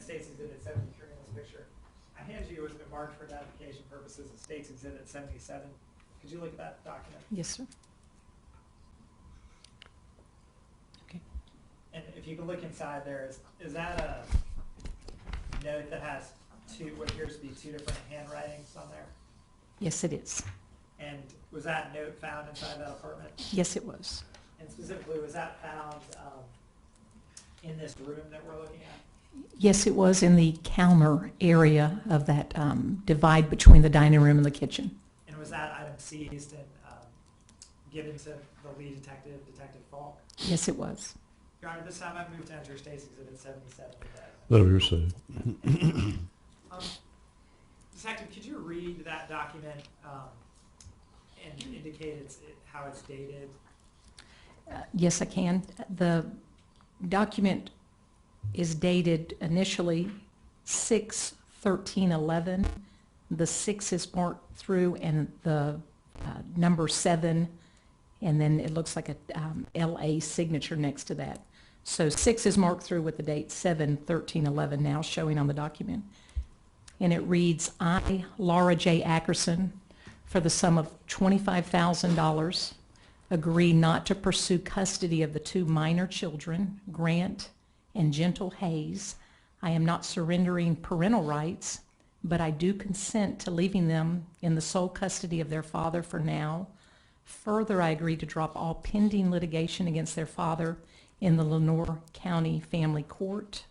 State's Exhibit 73 in this picture. I handed you what's been marked for identification purposes as State's Exhibit 77. Could you look at that document? Yes, sir. Okay. And if you can look inside there, is that a note that has what appears to be two different handwritings on there? Yes, it is. And was that note found inside that apartment? Yes, it was. And specifically, was that found in this room that we're looking at? Yes, it was in the counter area of that divide between the dining room and the kitchen. And was that item seized and given to the lead detective, Detective Falk? Yes, it was. Your Honor, this time I move to enter State's Exhibit 77 today. That'll be received. Detective, could you read that document and indicate how it's dated? Yes, I can. The document is dated initially 6/13/11. The 6 is marked through and the number 7, and then it looks like a LA signature next to that. So 6 is marked through with the date 7/13/11 now showing on the document. And it reads, I, Laura J. Ackerson, for the sum of $25,000, agree not to pursue custody of the 2 minor children, Grant and Gentle Hayes. I am not surrendering parental rights, but I do consent to leaving them in the sole custody of their father for now. Further, I agree to drop all pending litigation against their father in the Lenoir County Family Court.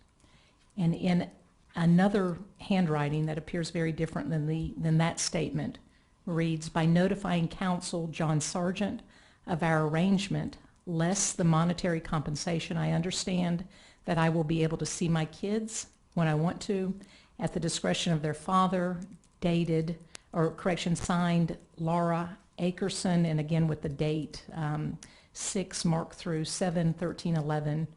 And in another handwriting that appears very different than that statement reads, by notifying counsel John Sargent of our arrangement, less the monetary compensation, I understand that I will be able to see my kids when I want to at the discretion of their father, dated, or correction, signed Laura Ackerson, and again with the date 6 marked through 7/13/11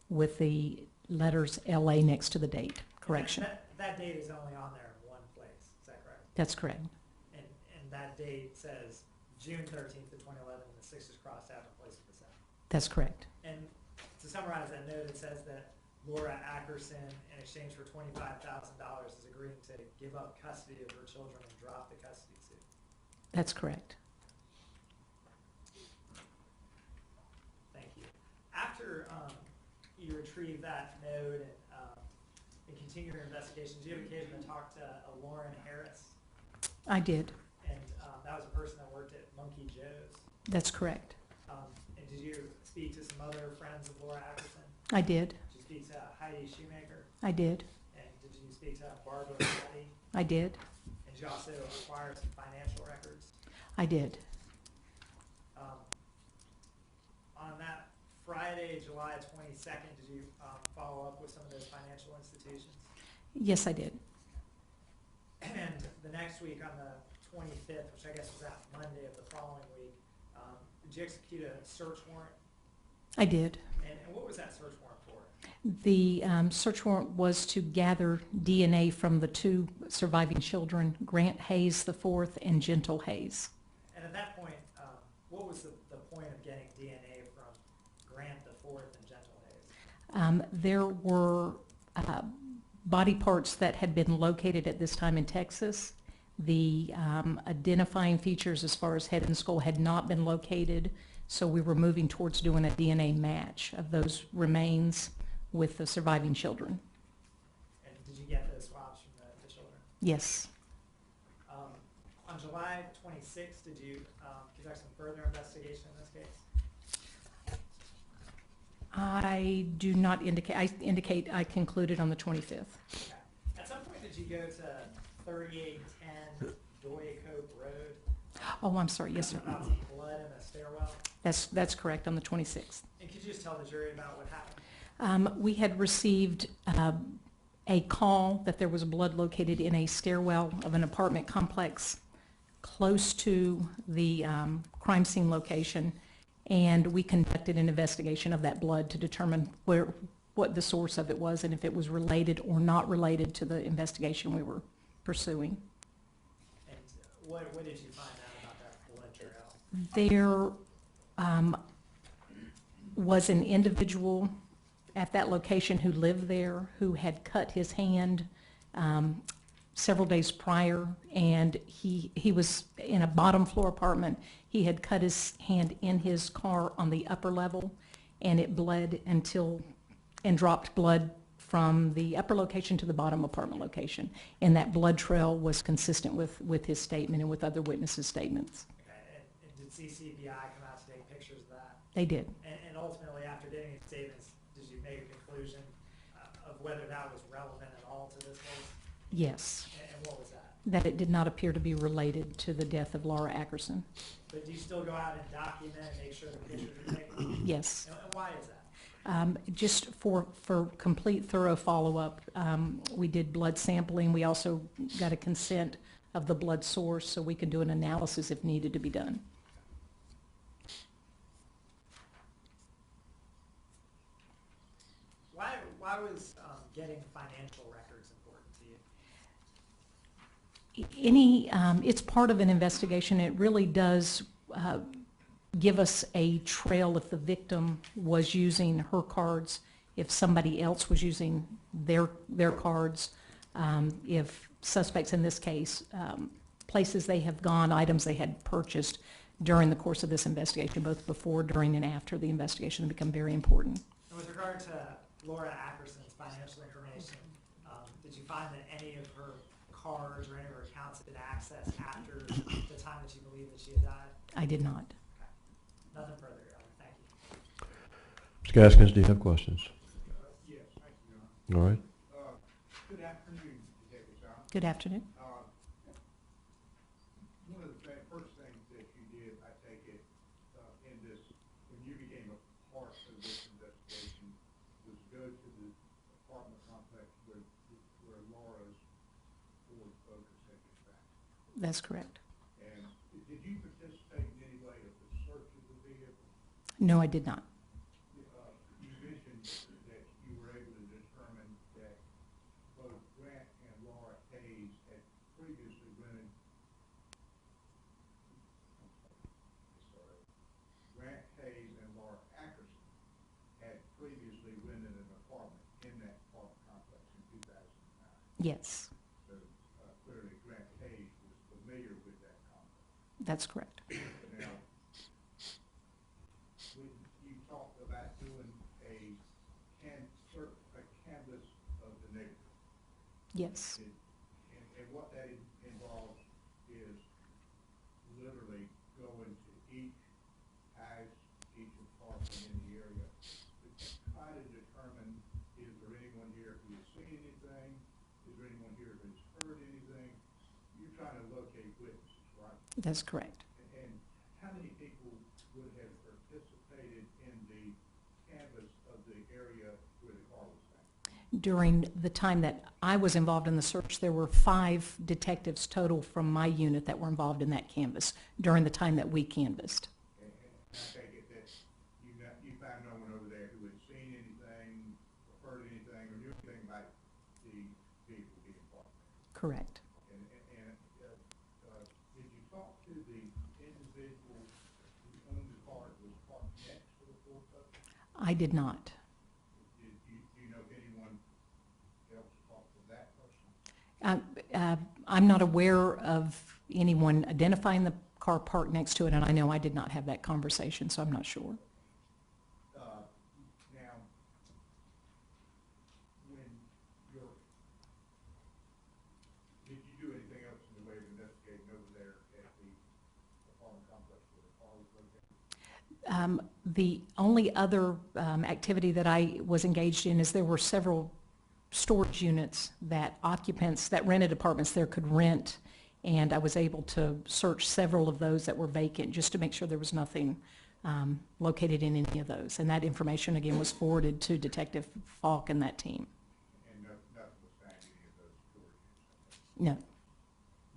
with the letters LA next to the date. Correction. That date is only on there in one place, is that correct? That's correct. And that date says June 13th of 2011, and the 6 is crossed out in place of the 7. That's correct. And to summarize that note, it says that Laura Ackerson, in exchange for $25,000, is agreeing to give up custody of her children and drop the custody suit. That's correct. Thank you. After you retrieve that note and continue your investigation, did you have occasion to talk to Lauren Harris? I did. And that was a person that worked at Monkey Joe's. That's correct. And did you speak to some other friends of Laura Ackerson? I did. Did you speak to Heidi Shoemaker? I did. And did you speak to Barbara Patty? I did. And did you also acquire some financial records? I did. On that Friday, July 22nd, did you follow up with some of those financial institutions? Yes, I did. And the next week, on the 25th, which I guess was that Monday of the following week, did you execute a search warrant? I did. And what was that search warrant for? The search warrant was to gather DNA from the 2 surviving children, Grant Hayes IV and Gentle Hayes. And at that point, what was the point of getting DNA from Grant IV and Gentle Hayes? There were body parts that had been located at this time in Texas. The identifying features as far as head and skull had not been located, so we were moving towards doing a DNA match of those remains with the surviving children. And did you get those swabs from the children? Yes. On July 26th, did you conduct some further investigation in this case? I do not indicate. I indicate I concluded on the 25th. Okay. At some point, did you go to 3810 Doycope Road? Oh, I'm sorry. Yes, sir. About some blood in a stairwell? That's correct, on the 26th. And could you just tell the jury about what happened? We had received a call that there was blood located in a stairwell of an apartment complex close to the crime scene location, and we conducted an investigation of that blood to determine what the source of it was and if it was related or not related to the investigation we were pursuing. And what did you find out about that blood trail? There was an individual at that location who lived there, who had cut his hand several days prior, and he was in a bottom floor apartment. He had cut his hand in his car on the upper level, and it bled and dropped blood from the upper location to the bottom apartment location. And that blood trail was consistent with his statement and with other witnesses' statements. Okay. And did CCBI come out to take pictures of that? They did. And ultimately, after getting his statements, did you make a conclusion of whether that was relevant at all to this case? Yes. And what was that? That it did not appear to be related to the death of Laura Ackerson. But do you still go out and document and make sure the pictures are taken? Yes. And why is that? Just for complete thorough follow-up, we did blood sampling. We also got a consent of the blood source so we can do an analysis if needed to be done. Why was getting financial records important to you? It's part of an investigation. It really does give us a trail if the victim was using her cards, if somebody else was using their cards, if suspects in this case, places they have gone, items they had purchased during the course of this investigation, both before, during, and after the investigation, become very important. And with regard to Laura Ackerson's financial information, did you find that any of her cards or any of her accounts had been accessed after the time that you believe that she had died? I did not. Nothing further, Your Honor. Thank you. Mr. Gaskins, do you have questions? Yes, thank you, Your All Honor. right. Good afternoon, Detective Brown. Good afternoon. One of the first things that you did, I take it, in this, when you became a part of this investigation, was go to the apartment complex where Laura's Ford Focus had been found. That's correct. And did you participate in any way of the search of the vehicle? No, I did not. You mentioned that you were able to determine that both Grant and Laura Hayes had previously rented. Grant Hayes and Laura Ackerson had previously rented an apartment in that apartment complex in 2009. Yes, So clearly Grant Hayes was familiar with that complex. that's correct. Now, when you talked about doing a canvas of the neighborhood, Yes, and what that involves is literally going to each house, each apartment in the area, to try to determine, is there anyone here who has seen anything? Is there anyone here who's heard anything? You're trying to locate witnesses, right? that's correct. And how many people would have participated in the canvas of the area where the car was found? During the time that I was involved in the search, there were 5 detectives total from my unit that were involved in that canvas during the time that we canvassed. And I take it that you found no one over there who had seen anything, or heard anything, or knew anything about the vehicle being parked there. Correct. And did you talk to the individual who owned the car that was parked next to the Ford Focus? I did not. Do you know if anyone else talked to that person? I'm not aware of anyone identifying the car parked next to it, and I know I did not have that conversation, so I'm not sure. Now, when did you do anything else in the way of investigating over there at the apartment complex where the car was located? The only other activity that I was engaged in is there were several storage units that occupants that rented apartments there could rent, and I was able to search several of those that were vacant just to make sure there was nothing located in any of those. And that information, again, was forwarded to Detective Falk and that team. And nothing was found in any of those storage units? No.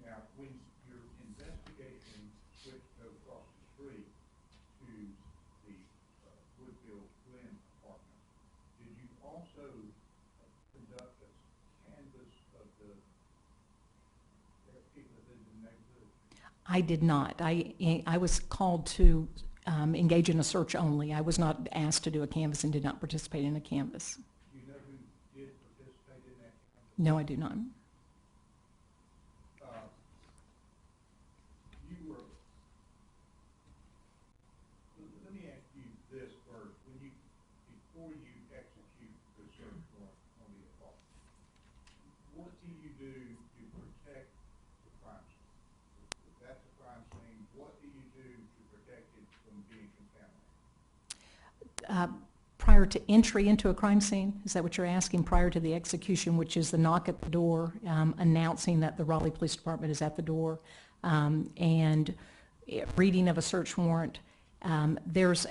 Now, when your investigation switched across the street to the Woodville Glen apartment, did you also conduct a canvass of the people that lived in the neighborhood? I did not. I was called to engage in a search only. I was not asked to do a canvass and did not participate in a canvass. Do you know who did participate in that canvass? No, I do not. You were, let me ask you this first. Before you execute the search warrant on the apartment, what do you do to protect the crime scene? If that's a crime scene, what do you do to protect it from being contaminated? Prior to entry into a crime scene, is that what you're asking? Prior to the execution, which is the knock at the door, announcing that the Raleigh Police Department is at the door, and reading of a search warrant. There's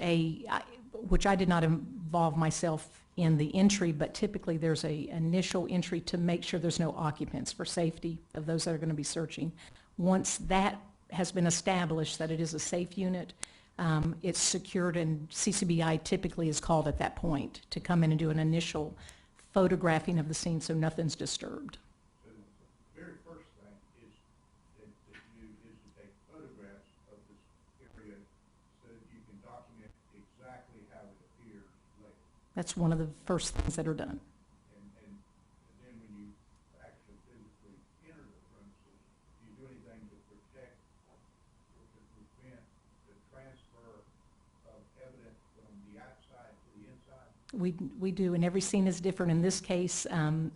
which I did not involve myself in the entry, but typically there's a initial entry to make sure there's no occupants for safety of those that are going to be searching. Once that has been established that it is a safe unit, it's secured, and CCBI typically is called at that point to come in and do an initial photographing of the scene so nothing's disturbed. So the very first thing is that you is to take photographs of this area so that you can document exactly how it appears later. That's one of the first things that are done. And then when you actually physically enter the premises, do you do anything to protect or to prevent the transfer of evidence from the outside to the inside? We do, and every scene is different. In this case,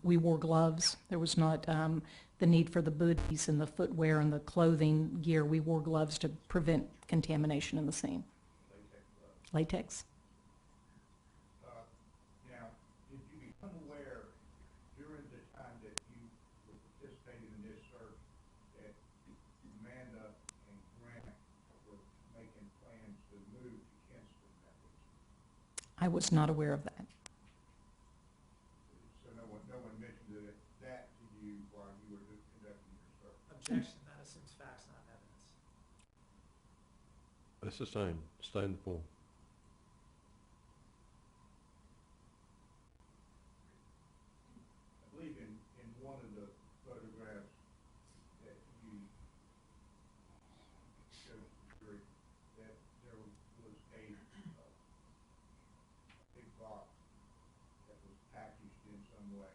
we wore gloves. There was not the need for the booties and the footwear and the clothing gear. We wore gloves to prevent contamination in the scene. Latex gloves. Latex. Now, did you become aware during the time that you were participating in this search that Amanda and Grant were making plans to move to Kinston that week? I was not aware of that. So no one mentioned that to you while you were conducting your search? Objection, that assumes facts, not evidence. It's the same, stay in the form. I believe in one of the photographs that you showed the jury that there was a big box that was packaged in some way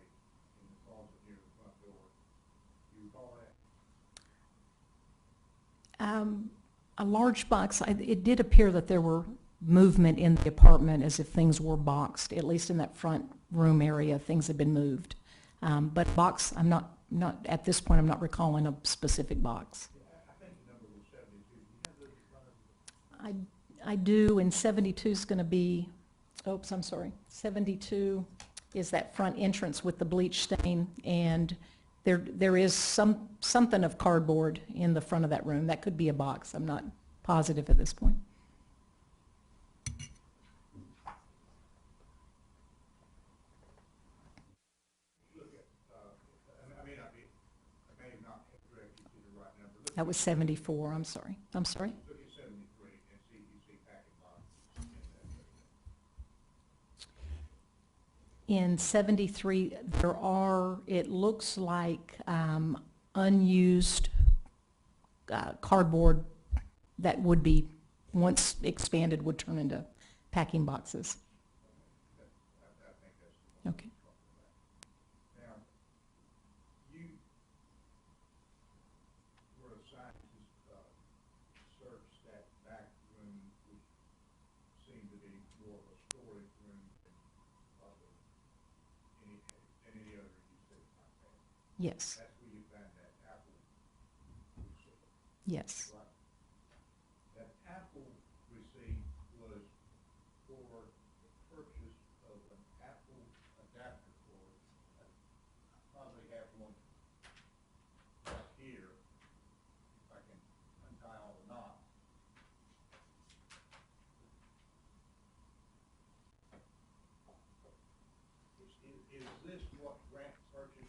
in the closet near the front door. Do you recall that? A large box, it did appear that there were movement in the apartment as if things were boxed, at least in that front room area, things had been moved. But box, I'm not, at this point, I'm not recalling a specific box. Yeah, I think the number was 72. Do you have those in front of you? I do, and 72 is going to be, oops, I'm sorry, 72 is that front entrance with the bleach stain, and there is something of cardboard in the front of that room. That could be a box. I'm not positive at this point. Look at, I may not be, I may have not directed you to the right number. Look That was 74, I'm sorry. I'm sorry? Look at 73 and see if you see packing boxes in that photo. In 73, there are, it looks like unused cardboard that would be, once expanded, would turn into packing boxes. I think that's the one. Okay. Now, you were assigned to search that back room, which seemed to be more of a storage room than probably any other you said not have. Yes, That's where you found that Apple receipt, yes. right? That Apple receipt was for the purchase of an Apple adapter cord. I probably have one right here, if I can untie all the knots. Is this what Grant purchased?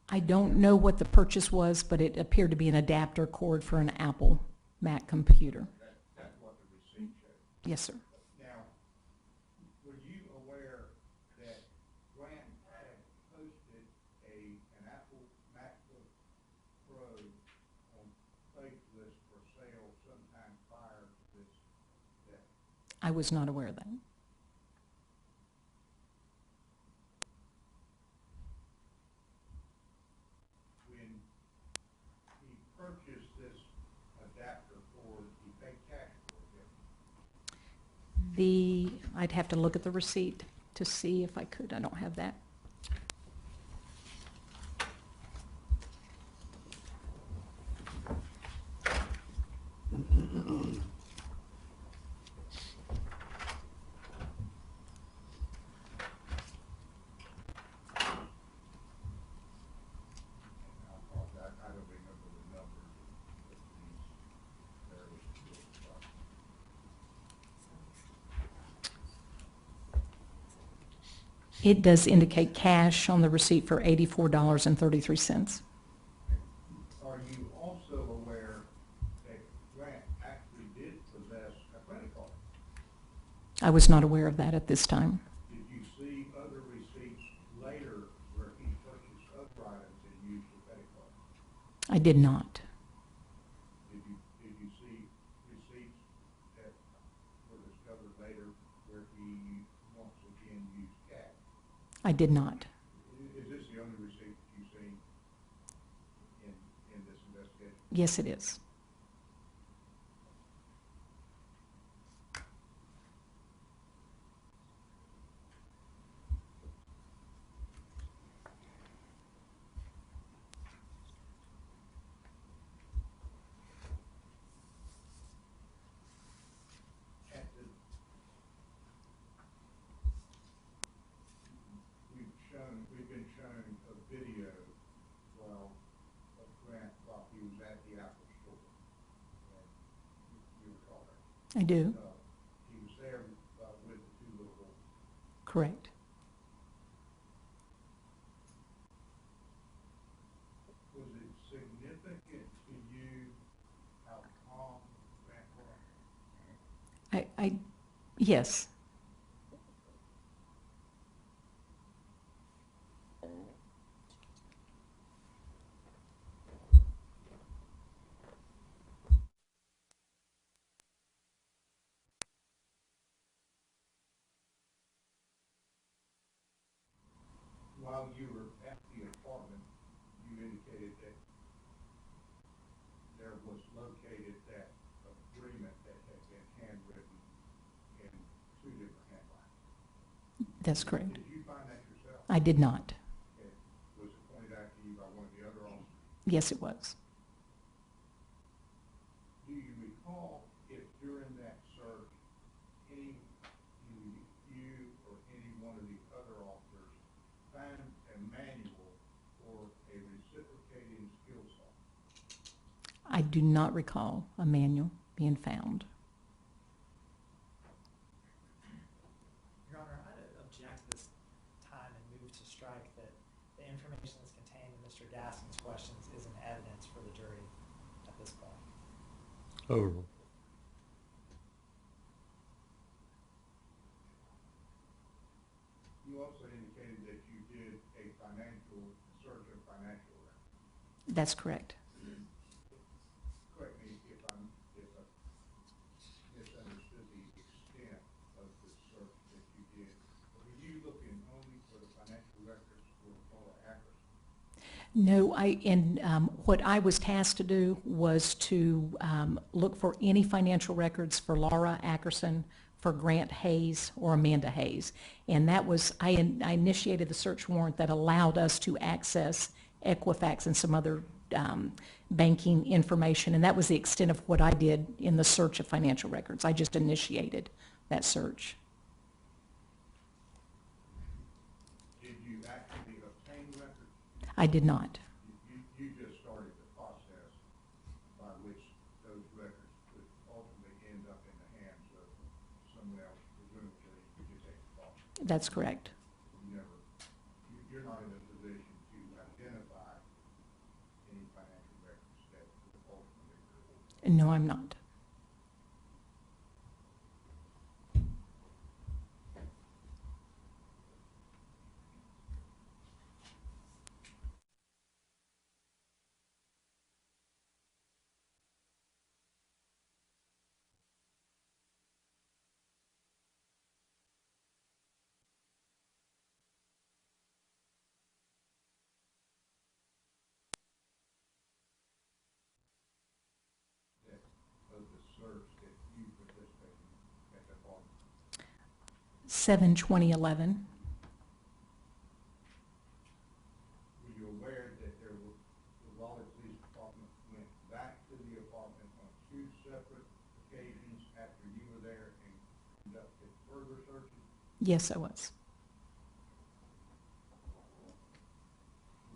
I don't know what the purchase was, but it appeared to be an adapter cord for an Apple Mac computer. That's what the receipt showed. Yes, sir. Now, were you aware that Grant had posted an Apple MacBook Pro on Craigslist for sale sometime prior to this I was not aware of that. When he purchased this adapter cord, he paid cash for it, didn't he? I'd have to look at the receipt to see if I could. I don't have that. And I apologize, I don't remember the numbers of these various deals, but It does indicate cash on the receipt for $84.33. are you also aware that Grant actually did possess a credit card? I was not aware of that at this time. Did you see other receipts later where he purchased other items and used the credit card? I did not. Did you see receipts that were discovered later where he once again used cash? I did not. Is this the only receipt that you've seen in this investigation? Yes, it is. At the, we've been shown a video, well, of Grant while he was at the Apple store. And you recall that? I do. He was there with the two little boys. Correct. Was it significant to you how calm Grant was? Yes. While you were at the apartment, you indicated that there was located that agreement that had been handwritten in two different handwritings. That's correct. Did you find that yourself? I did not. Was it pointed out to you by one of the other officers? Yes, it was. Do you recall if during that search, you or any one of the other officers found a manual or a reciprocating skill saw? I do not recall a manual being found. Your Honor, I'd object to this time and move to strike that the information that's contained in Mr. Gasson's questions isn't evidence for the jury at this point. Overruled. You also indicated that you did a search of financial records. That's correct. Correct me if I misunderstood the extent of the search that you did. Were you looking only for the financial records for Paula Ackerson? No, what I was tasked to do was to look for any financial records for Laura Ackerson, for Grant Hayes, or Amanda Hayes. And that was, I initiated the search warrant that allowed us to access Equifax and some other banking information, and that was the extent of what I did in the search of financial records. I just initiated that search. Did you actually obtain records? I did not. You just started the process by which those records could ultimately end up in the hands of someone else, presumably to take the fall. That's correct. You're not in a position to identify any financial records that would ultimately. No, I'm not. 7/20/11. Were you aware that the Raleigh Police Department went back to the apartment on 2 separate occasions after you were there and conducted further searches? Yes, I was.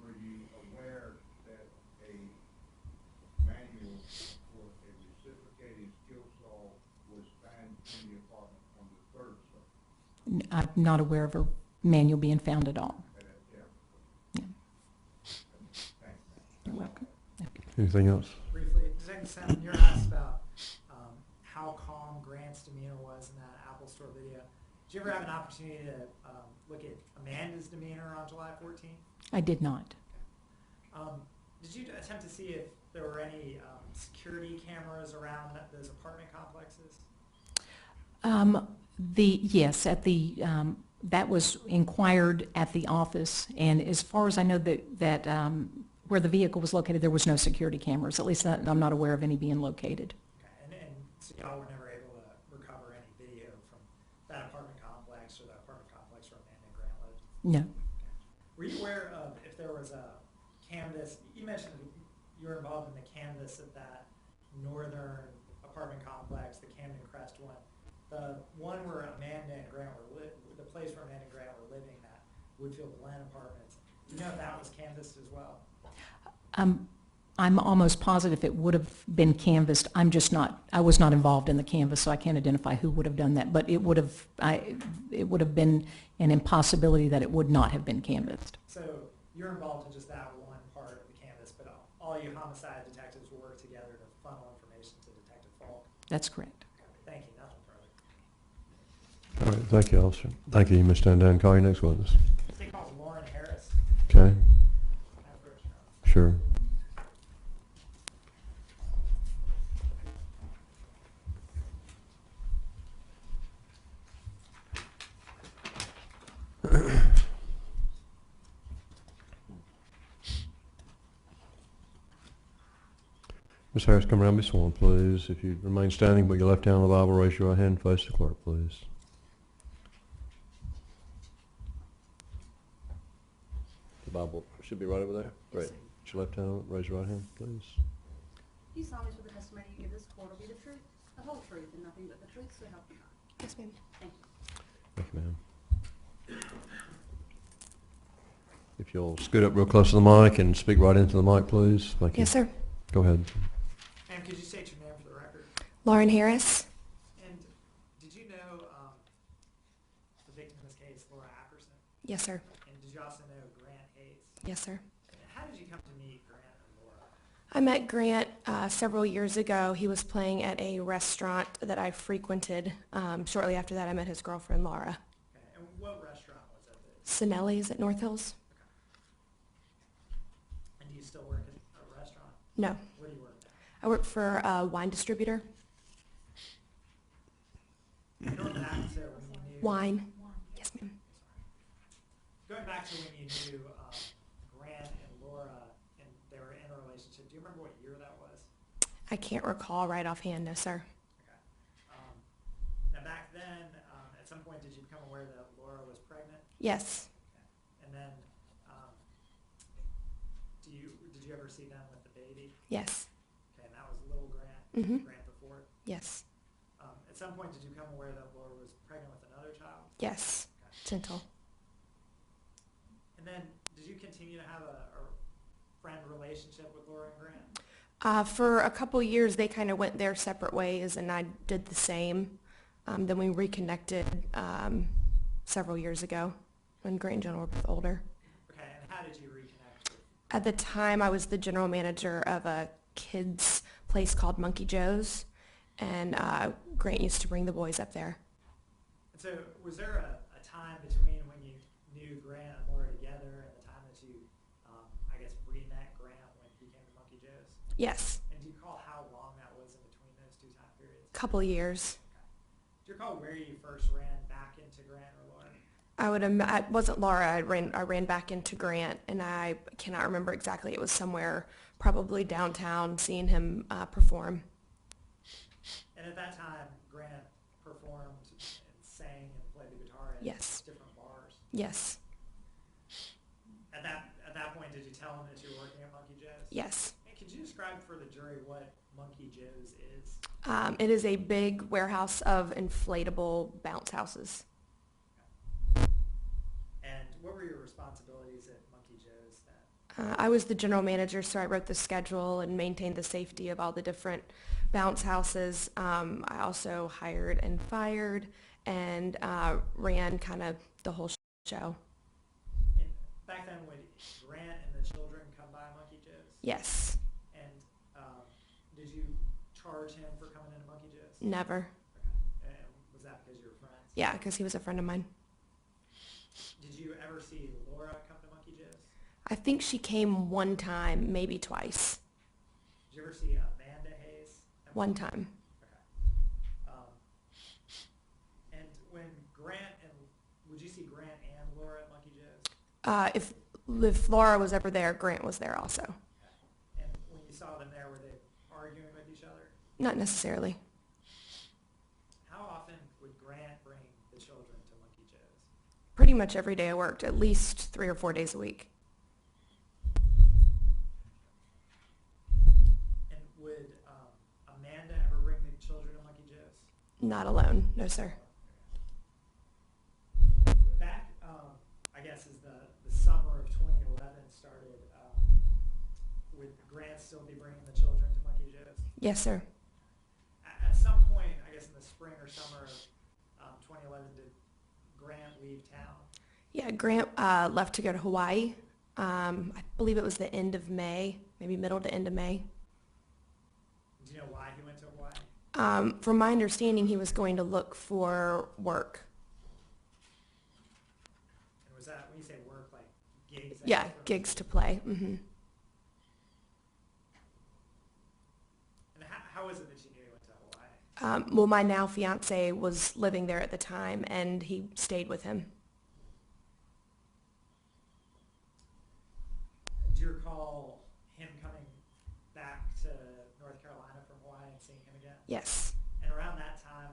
Were you aware that a manual for a reciprocating skill saw was found in the apartment on the 3rd search? I'm not aware of a manual being found at all. Yeah. You're welcome. Okay. Anything else? Briefly, Detective Salmon, you're asked about how calm Grant's demeanor was in that Apple Store video. Did you ever have an opportunity to look at Amanda's demeanor on July 14th? I did not. Did you attempt to see if there were any security cameras around those apartment complexes? Yes, at the, that was inquired at the office, and as far as I know that where the vehicle was located, there was no security cameras. At least I'm not aware of any being located. Okay, and so y'all were never able to recover any video from that apartment complex or the apartment complex where Amanda and Grant lived? No. Were you aware of if there was a canvas? You mentioned you were involved in the canvas of that northern apartment complex, the Camden Crest one. The one where Amanda and Grant were the place where Amanda and Grant were living, that Woodfield Glen Apartments. Do you know if that was canvassed as well? I'm almost positive it would have been canvassed. I was not involved in the canvass, so I can't identify who would have done that. But it would have been an impossibility that it would not have been canvassed. So you're involved in just that one part of the canvass, but all you homicide detectives will work together to funnel information to Detective Falk. That's correct. Okay, thank you. Nothing further. All right, thank you, officer. Thank you. You may stand down and call your next witness. They call Lauren Harris. Okay, First, sure. Ms. Harris, come around and be sworn, please. If you remain standing, put your left hand on the Bible, raise your right hand, and face the clerk, please. The Bible should be right over there. Right. Put your left hand on it, raise your right hand, please. You solemnly swear the testimony you give this court will be the truth, the whole truth, and nothing but the truth, so help you God. Yes, ma'am. Thank you. Thank you, ma'am. If you'll scoot up real close to the mic and speak right into the mic, please. Thank you. Yes, sir. Go ahead. ma'am, could you state your name for the record? Lauren Harris. And did you know the victim in this case, Laura Ackerson? Yes, sir. And did you also know Grant Hayes? Yes, sir. And how did you come to meet Grant and Laura? I met Grant several years ago. He was playing at a restaurant that I frequented. Shortly after that, I met his girlfriend, Laura. Okay, and what restaurant was that? Sinelli's at North Hills? And do you still work at a restaurant? No. Where do you work now? I work for a wine distributor. Going back to when you knew... Wine. Yes, ma'am. Going back to when you knew Grant and Laura and they were in a relationship, do you remember what year that was? I can't recall right offhand, no, sir. Okay. Now back then, at some point, did you become aware that Laura was pregnant? Yes. Okay. And then, did you ever see them with the baby? Yes. Okay, and that was little Grant, Mm-hmm. Grant before. Yes. At some point, did you become aware that Laura was pregnant with another child? Yes. Okay. Gentle. And then, did you continue to have a friend relationship with Laura and Grant? For a couple years, they kind of went their separate ways, and I did the same. Then we reconnected several years ago when Grant and Jenna were both older. Okay, and how did you reconnect with? At the time, I was the general manager of a kids' place called Monkey Joe's, and Grant used to bring the boys up there. And so, was there a time between when you knew Grant and Laura together and the time that you, I guess, re-met Grant when he came to Monkey Joe's? Yes, And do you recall how long that was in between those two time periods? couple years. Do you recall where you first ran back into Grant or Laura? It wasn't Laura. I ran back into Grant, and I cannot remember exactly. It was somewhere, probably downtown, seeing him perform. And at that time, Grant performed and sang and played the guitar Yes. different bars. Yes. At that point, did you tell him that you were working at Monkey Joe's? Yes. And could you describe for the jury what Monkey Joe's is? It is a big warehouse of inflatable bounce houses. And what were your responsibilities at Monkey Joe's then? I was the general manager, so I wrote the schedule and maintained the safety of all the different bounce houses. I also hired and fired and ran kind of the whole show. And back then, would Grant and the children come by Monkey Joe's? Yes. And did you charge him for coming into Monkey Joe's? Never. Okay. And was that because you were friends? Yeah, because he was a friend of mine. Did you ever see Laura come to Monkey Joe's? I think she came one time, maybe twice. Did you ever see Amanda Hayes? One time. Okay. And when Grant and, would you see Grant and Laura at Monkey Joe's? If Laura was ever there, Grant was there also. Okay. And when you saw them there, were they arguing with each other? Not necessarily. How often would Grant bring the children to Monkey Joe's? Pretty much every day I worked, at least 3 or 4 days a week. And would Amanda ever bring the children to Monkey Joe's? Not alone, no sir. Back, I guess, as the summer of 2011 started, would Grant still be bringing the children to Monkey Joe's? Yes sir. At some point, I guess in the spring or summer of 2011, did Grant leave town? Yeah, Grant left to go to Hawaii. I believe it was the end of May, maybe middle to end of May. Do you know why he went to Hawaii? From my understanding, he was going to look for work. And was that, when you say work, like gigs? Yeah, gigs to play. Hmm. And how is it that you knew he went to Hawaii? Well, my now fiance was living there at the time, and he stayed with him. Do you recall him coming back to North Carolina from Hawaii and seeing him again? Yes. And around that time,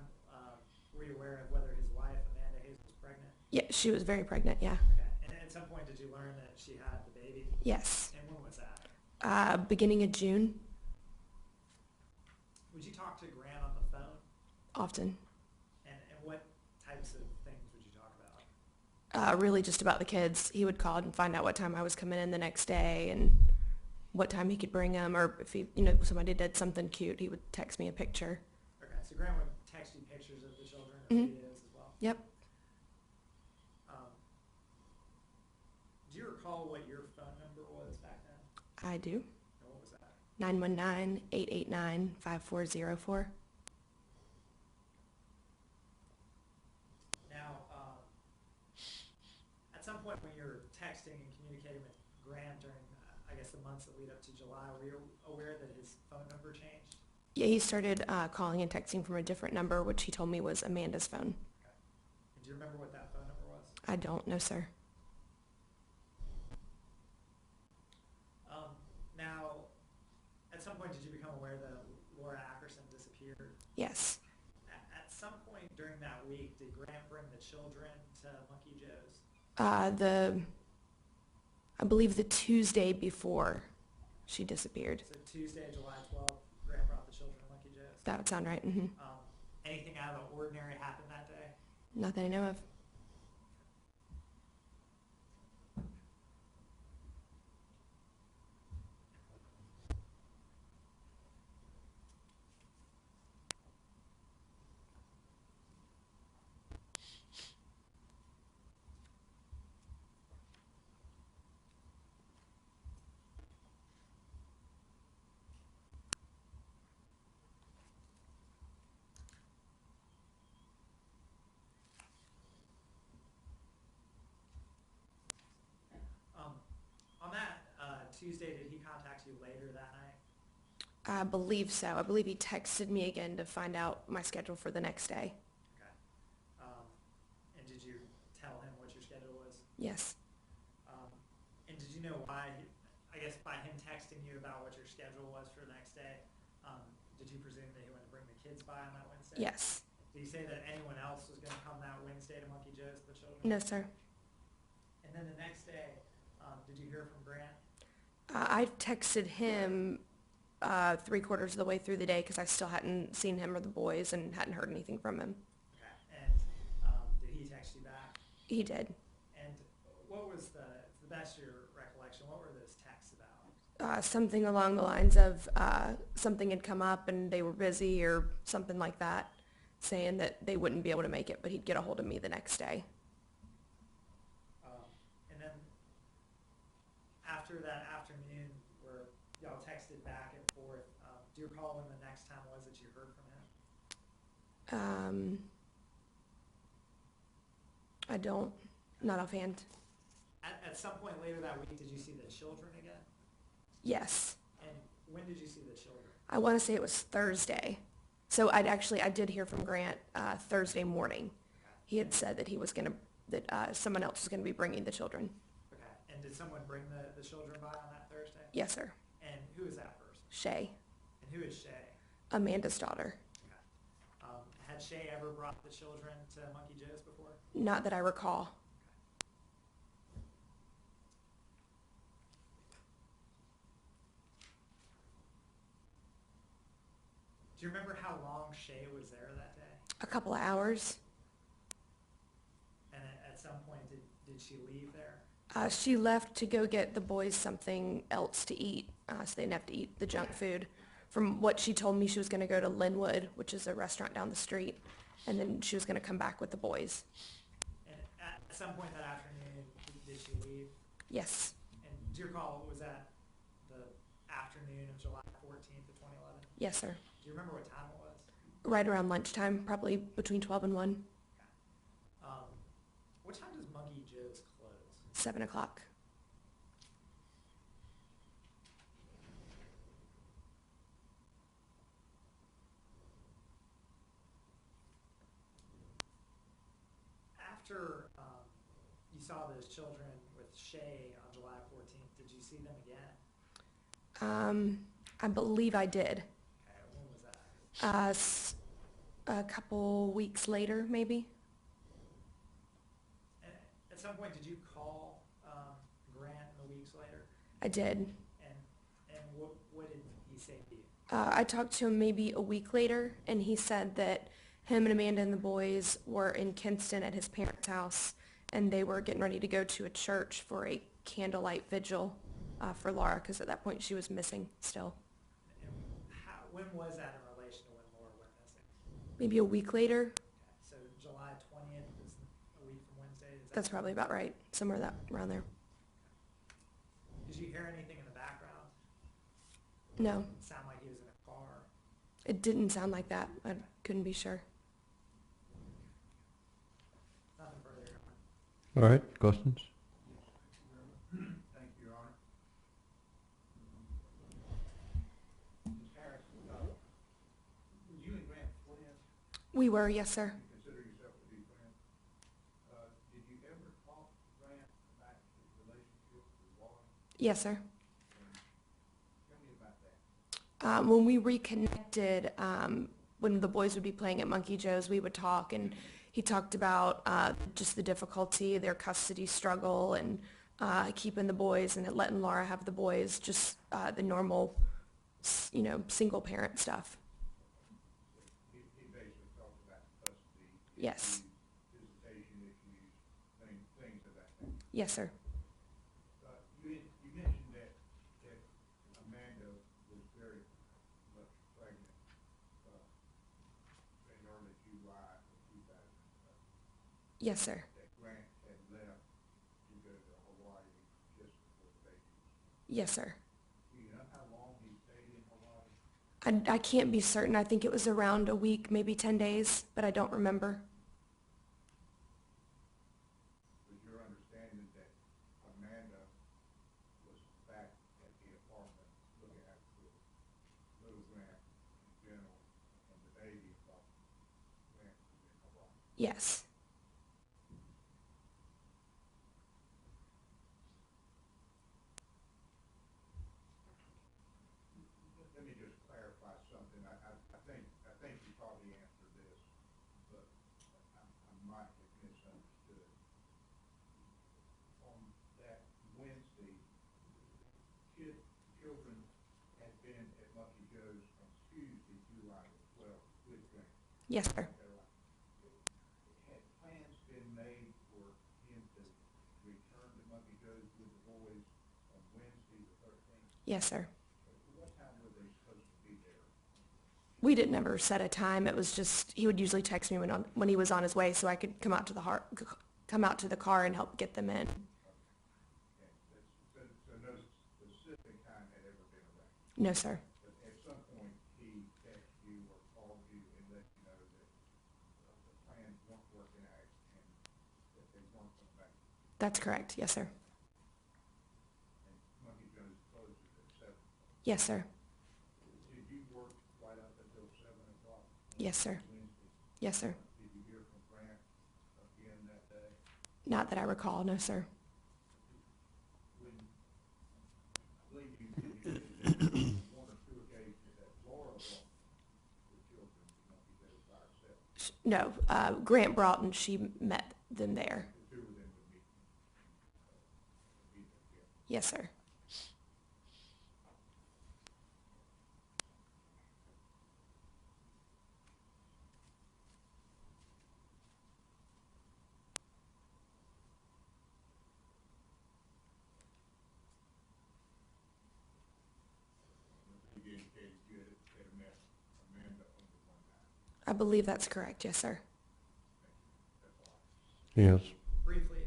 were you aware of whether his wife, Amanda Hayes, was pregnant? Yeah, she was very pregnant, yeah. Okay. And at some point, did you learn that she had the baby? Yes. And when was that? Beginning of June, Would you talk to Grant on the phone? often. And what types of things would you talk about? Really just about the kids. He would call and find out what time I was coming in the next day and what time he could bring them, or if he, somebody did something cute, he would text me a picture. Okay, so Grant would text you pictures of the children or Mhm. videos as well? Yep. Do you recall what your phone number was back then? I do. And what was that? 919-889-5404. Now, at some point when you're texting and communicating with Grant during, I guess, the months that lead up to July, were you aware that his phone number changed? Yeah, he started calling and texting from a different number, which he told me was Amanda's phone. Okay. And do you remember what that phone number was? I don't know, sir. Now, at some point, did you become aware that Laura Ackerson disappeared? Yes. At some point during that week, did Grant bring the children to Monkey Joe's? I believe the Tuesday before she disappeared. So Tuesday, July 12th, Grant brought the children to Monkey Joe's? That would sound right. Hmm. Anything out of the ordinary happened that day? Not that I know of. On that Tuesday, did he contact you later that night? I believe so. I believe he texted me again to find out my schedule for the next day. Okay. And did you tell him what your schedule was? Yes. And did you know why, I guess by him texting you about what your schedule was for the next day, did you presume that he wanted to bring the kids by on that Wednesday? Yes. Did he say that anyone else was gonna come that Wednesday to Monkey Joe's, the children? No, sir. And then the next day, did you hear from Grant? I texted him 3/4 of the way through the day because I still hadn't seen him or the boys and hadn't heard anything from him. Okay. And did he text you back? He did. And what was to the best of your recollection, what were those texts about? Something along the lines of something had come up and they were busy or something like that, saying that they wouldn't be able to make it, but he'd get a hold of me the next day. And then after that afternoon where y'all texted back and forth, do you recall when the next time was that you heard from him? I don't, not offhand. At some point later that week, did you see the children again? Yes. And when did you see the children? I want to say it was Thursday. So I did hear from Grant Thursday morning. He had said that he was going to, that someone else was going to be bringing the children. Okay. And did someone bring the children by on that Thursday? Yes, sir. And who is that person? Shay, And who is Shay? Amanda's daughter. Okay. Had Shay ever brought the children to Monkey Joe's before? Not that I recall. Do you remember how long Shay was there that day? A couple of hours. And at some point, did she leave there? She left to go get the boys something else to eat, so they didn't have to eat the junk food. From what she told me, she was going to go to Linwood, which is a restaurant down the street, and then she was going to come back with the boys. And at some point that afternoon, did she leave? Yes. And do you recall, was that the afternoon of July 14th of 2011? Yes, sir. Do you remember what time it was? Right around lunchtime, probably between 12 and 1, What time does Monkey Joe's close? 7 o'clock. After you saw those children with Shay on July 14th, did you see them again? I believe I did. Okay, when was that? A couple weeks later, maybe. And at some point, did you call Grant in the weeks later? I did. And what did he say to you? I talked to him maybe a week later, and he said that him and Amanda and the boys were in Kinston at his parents' house, and they were getting ready to go to a church for a candlelight vigil for Laura, because at that point she was missing still. And when was that in relation to when Laura went missing? Maybe a week later. Okay, so July 20th is a week from Wednesday? Is that That's probably about right, somewhere around there. Did you hear anything in the background? No, It sounded like he was in a car. it didn't sound like that. I couldn't be sure. Nothing further. All right, questions? Thank you, Your Honor. Ms. Harris, were you and Grant friends? We were, yes, sir. You consider yourself to be friends? Did you ever talk to Grant about his relationship with Laura? Yes, sir. Tell me about that. When we reconnected, when the boys would be playing at Monkey Joe's, we would talk, and he talked about just the difficulty, their custody struggle, and keeping the boys and letting Laura have the boys, just the normal, single parent stuff. He basically talked about custody. Yes. Issues, visitation issues, things of that nature. Yes, sir. You mentioned that Amanda was very much pregnant in early July of 2011. Yes, sir. That Grant had left to go to Hawaii just before the baby was born. Yes, sir. Do you know how long he stayed in Hawaii? I can't be certain. I think it was around a week, maybe 10 days, but I don't remember. Was your understanding that Amanda was back at the apartment looking after little Grant in general and the baby while Grant was in Hawaii? Yes. Let me just clarify something. I think you probably answered this, been at Lucky Joe's on Tuesday, July the 12th with Grant. Yes, sir. Had plans been made for him to return to Lucky Joe's with the boys on Wednesday the 13th? Yes, sir. What time were they supposed to be there? We didn't ever set a time. It was just, he would usually text me when he was on his way so I could come out to the car and help get them in. Okay, so no specific time had ever been arranged? No, sir. But at some point, he texted you or called you and let you know that the plans weren't working out and that they weren't coming back. That's correct. Yes, sir. And Monkey Joe's closes at 7. Yes, sir. Did you work right up until 7 o'clock? Yes, sir. Wednesday? Yes, sir. Did you hear from Grant again that day? Not that I recall. No, sir. When, I believe you did one or two occasions that Laura brought the children to Monkey Joe's by herself. No, Grant brought and she met them there. The two of them would be together. Yes, sir. You indicated you had met Amanda only one time. I believe that's correct. Yes, sir. That's all. Yes. Briefly,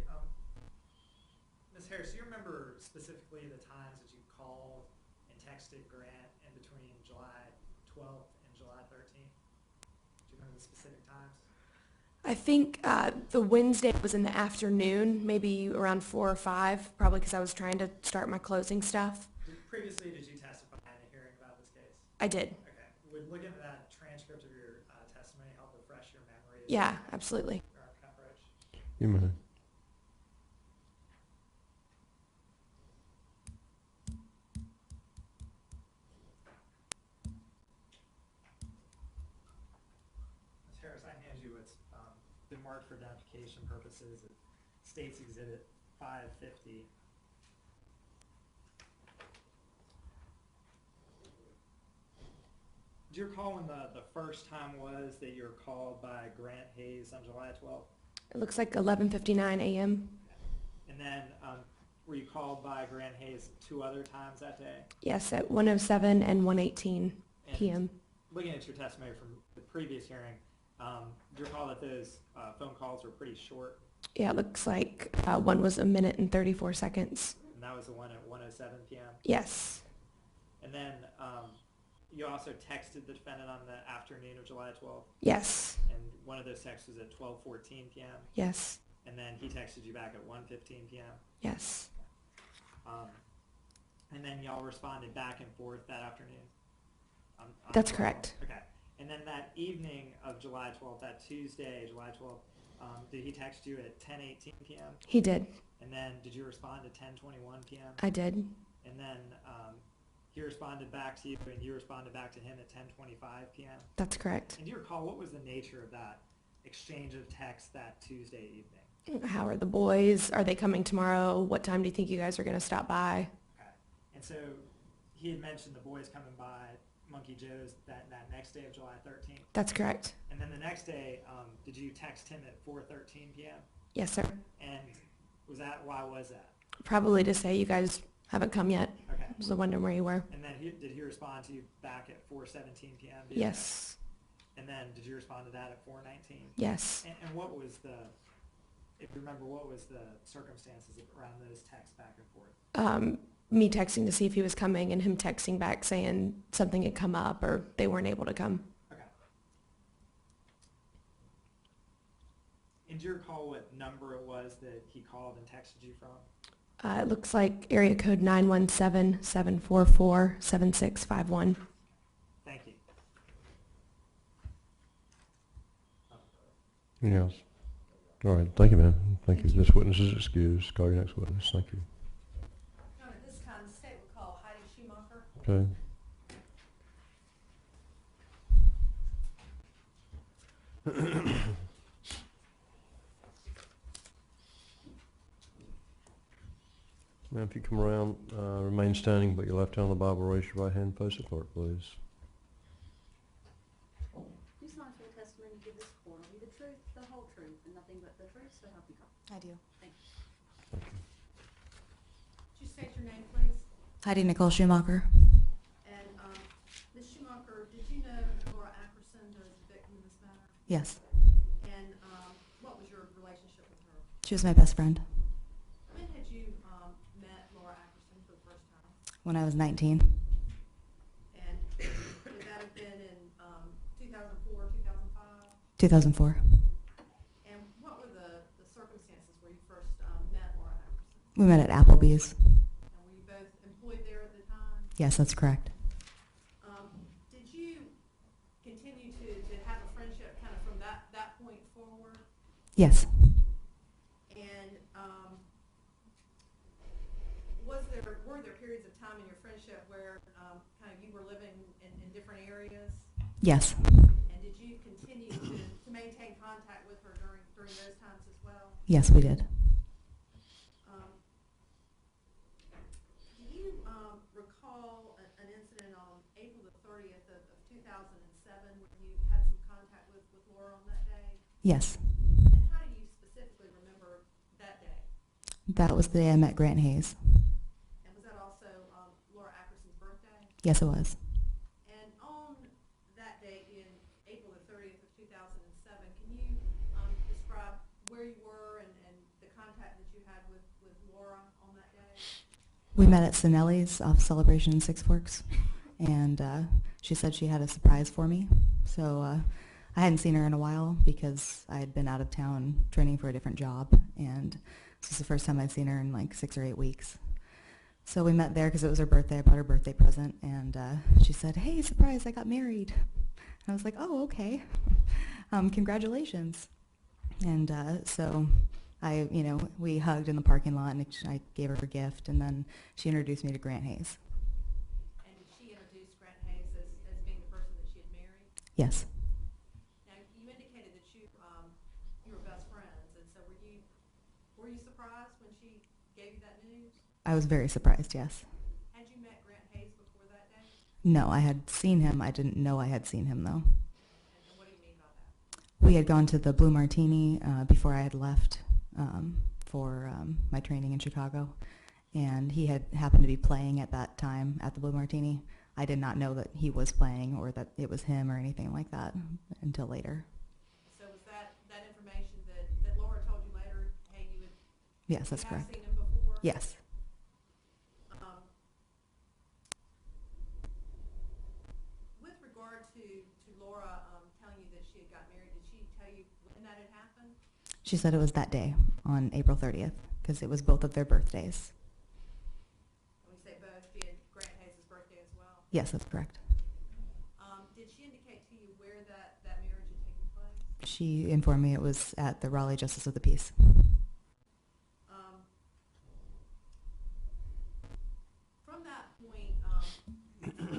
Ms. Harris, do you remember specifically the times that you called and texted Grant in between July 12th and July 13th? Do you remember the specific times? I think the Wednesday was in the afternoon, maybe around 4 or 5, probably because I was trying to start my closing stuff. Previously, did you testify in a hearing about this case? I did. Okay. Would looking at that transcript of your testimony help refresh your memory? Yeah, absolutely. Our coverage? You may. Ms. Harris, I hand you what's been marked for identification purposes. It states Exhibit 550. Do you recall when the first time was that you were called by Grant Hayes on July 12th? It looks like 11:59 a.m. And then were you called by Grant Hayes 2 other times that day? Yes, at 1:07 and 1:18 And p.m. Looking at your testimony from the previous hearing, do you recall that those phone calls were pretty short? Yeah, it looks like one was 1 minute and 34 seconds. And that was the one at 1:07 p.m.? Yes. And then you also texted the defendant on the afternoon of July 12th? Yes. And one of those texts was at 12:14 p.m.? Yes. And then he texted you back at 1:15 p.m.? Yes. And then y'all responded back and forth that afternoon? That's correct. Okay. And then that evening of July 12th, that Tuesday, July 12th, did he text you at 10:18 p.m.? He did. And then did you respond at 10:21 p.m.? I did. And then he responded back to you, and you responded back to him at 10:25 p.m.? That's correct. And do you recall what was the nature of that exchange of text that Tuesday evening? How are the boys? Are they coming tomorrow? What time do you think you guys are going to stop by? Okay. And so he had mentioned the boys coming by Monkey Joe's that next day of July 13th. That's correct. And then the next day, did you text him at 4:13 p.m.? Yes, sir. And why was that? Probably to say you guys haven't come yet. Okay. I was wondering where you were. And then did he respond to you back at 4:17 p.m.? Yes. And then did you respond to that at 4:19? Yes. And what was if you remember, what was the circumstances around those texts back and forth? Me texting to see if he was coming and him texting back saying something had come up or they weren't able to come. Okay. And do you recall what number it was that he called and texted you from? It looks like area code 917-744-7651. Thank you. Yes. All right. Thank you, ma'am. Thank you. This witness is excused. Call your next witness. Thank you. At this time, the state will call Heidi Schumacher. Okay. Ma'am, if you come around, remain standing, but your left hand on the Bible, raise your right hand, face the clerk, please. Do you swear the testimony you give this court will be the truth, the whole truth, and nothing but the truth, so help you God? I do. Thank you. Thank you. Could you state your name, please? Heidi Nicole Schumacher. And, Ms. Schumacher, did you know Laura Ackerson, the victim in this matter? Yes. And, what was your relationship with her? She was my best friend When had you, met Laura Ackerson for the first time? when I was 19. And would that have been in, 2004, 2005? 2004. And what were the circumstances where you first, met Laura Ackerson? We met at Applebee's. And were you both employed there at the time? Yes, that's correct. Did you continue to have a friendship kind of from that point forward? Yes. And, were there periods of time in your friendship where, kind of you were living in different areas? Yes. And did you continue to maintain contact with her during those times as well? Yes, we did. Do you, recall an incident on April the 30th of 2007 when you had some contact with Laura on that day? Yes. And how do you specifically remember that day? That was the day I met Grant Hayes. And was that also Laura Ackerson's birthday? Yes, it was. And on that date in April the 30th of 2007, can you describe where you were and the contact that you had with Laura on that day? We met at Sinelli's off Celebration in Six Forks, and she said she had a surprise for me. So I hadn't seen her in a while because I had been out of town training for a different job, and this was the first time I'd seen her in like 6 or 8 weeks. So we met there because it was her birthday. I brought her birthday present, and she said, "Hey, surprise, I got married." And I was like, "Oh, okay. Congratulations." And so we hugged in the parking lot, and I gave her a gift, and then she introduced me to Grant Hayes. And did she introduce Grant Hayes as being the person that she had married? Yes. Now, you indicated that you were best friends, and so were you surprised when she gave you that news? I was very surprised, yes. Had you met Grant Hayes before that day? No, I had seen him. I didn't know I had seen him, though. And what do you mean by that? We had gone to the Blue Martini before I had left for my training in Chicago, and he had happened to be playing at that time at the Blue Martini. I did not know that he was playing or that it was him or anything like that until later. So was that information that Laura told you later, hey, Yes, that's you have correct. seen him before? Yes. With regard to Laura telling you that she had got married, did she tell you when that had happened? She said it was that day on April 30th because it was both of their birthdays. When we say both, being Grant Hayes' birthday as well? Yes, that's correct. Did she indicate to you where that marriage had taken place? She informed me it was at the Raleigh Justice of the Peace. From that point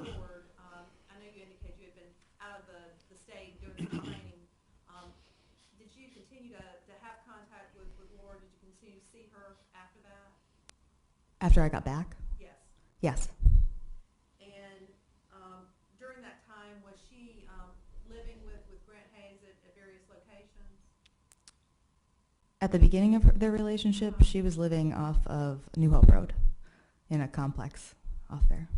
forward, I know you indicated you had been out of the state doing some training. Did you continue to have contact with Laura? Did you continue to see her after that? After I got back? Yes. Yes. And during that time, was she living with Grant Hayes at various locations? At the beginning of their relationship, she was living off of New Hope Road in a complex off there.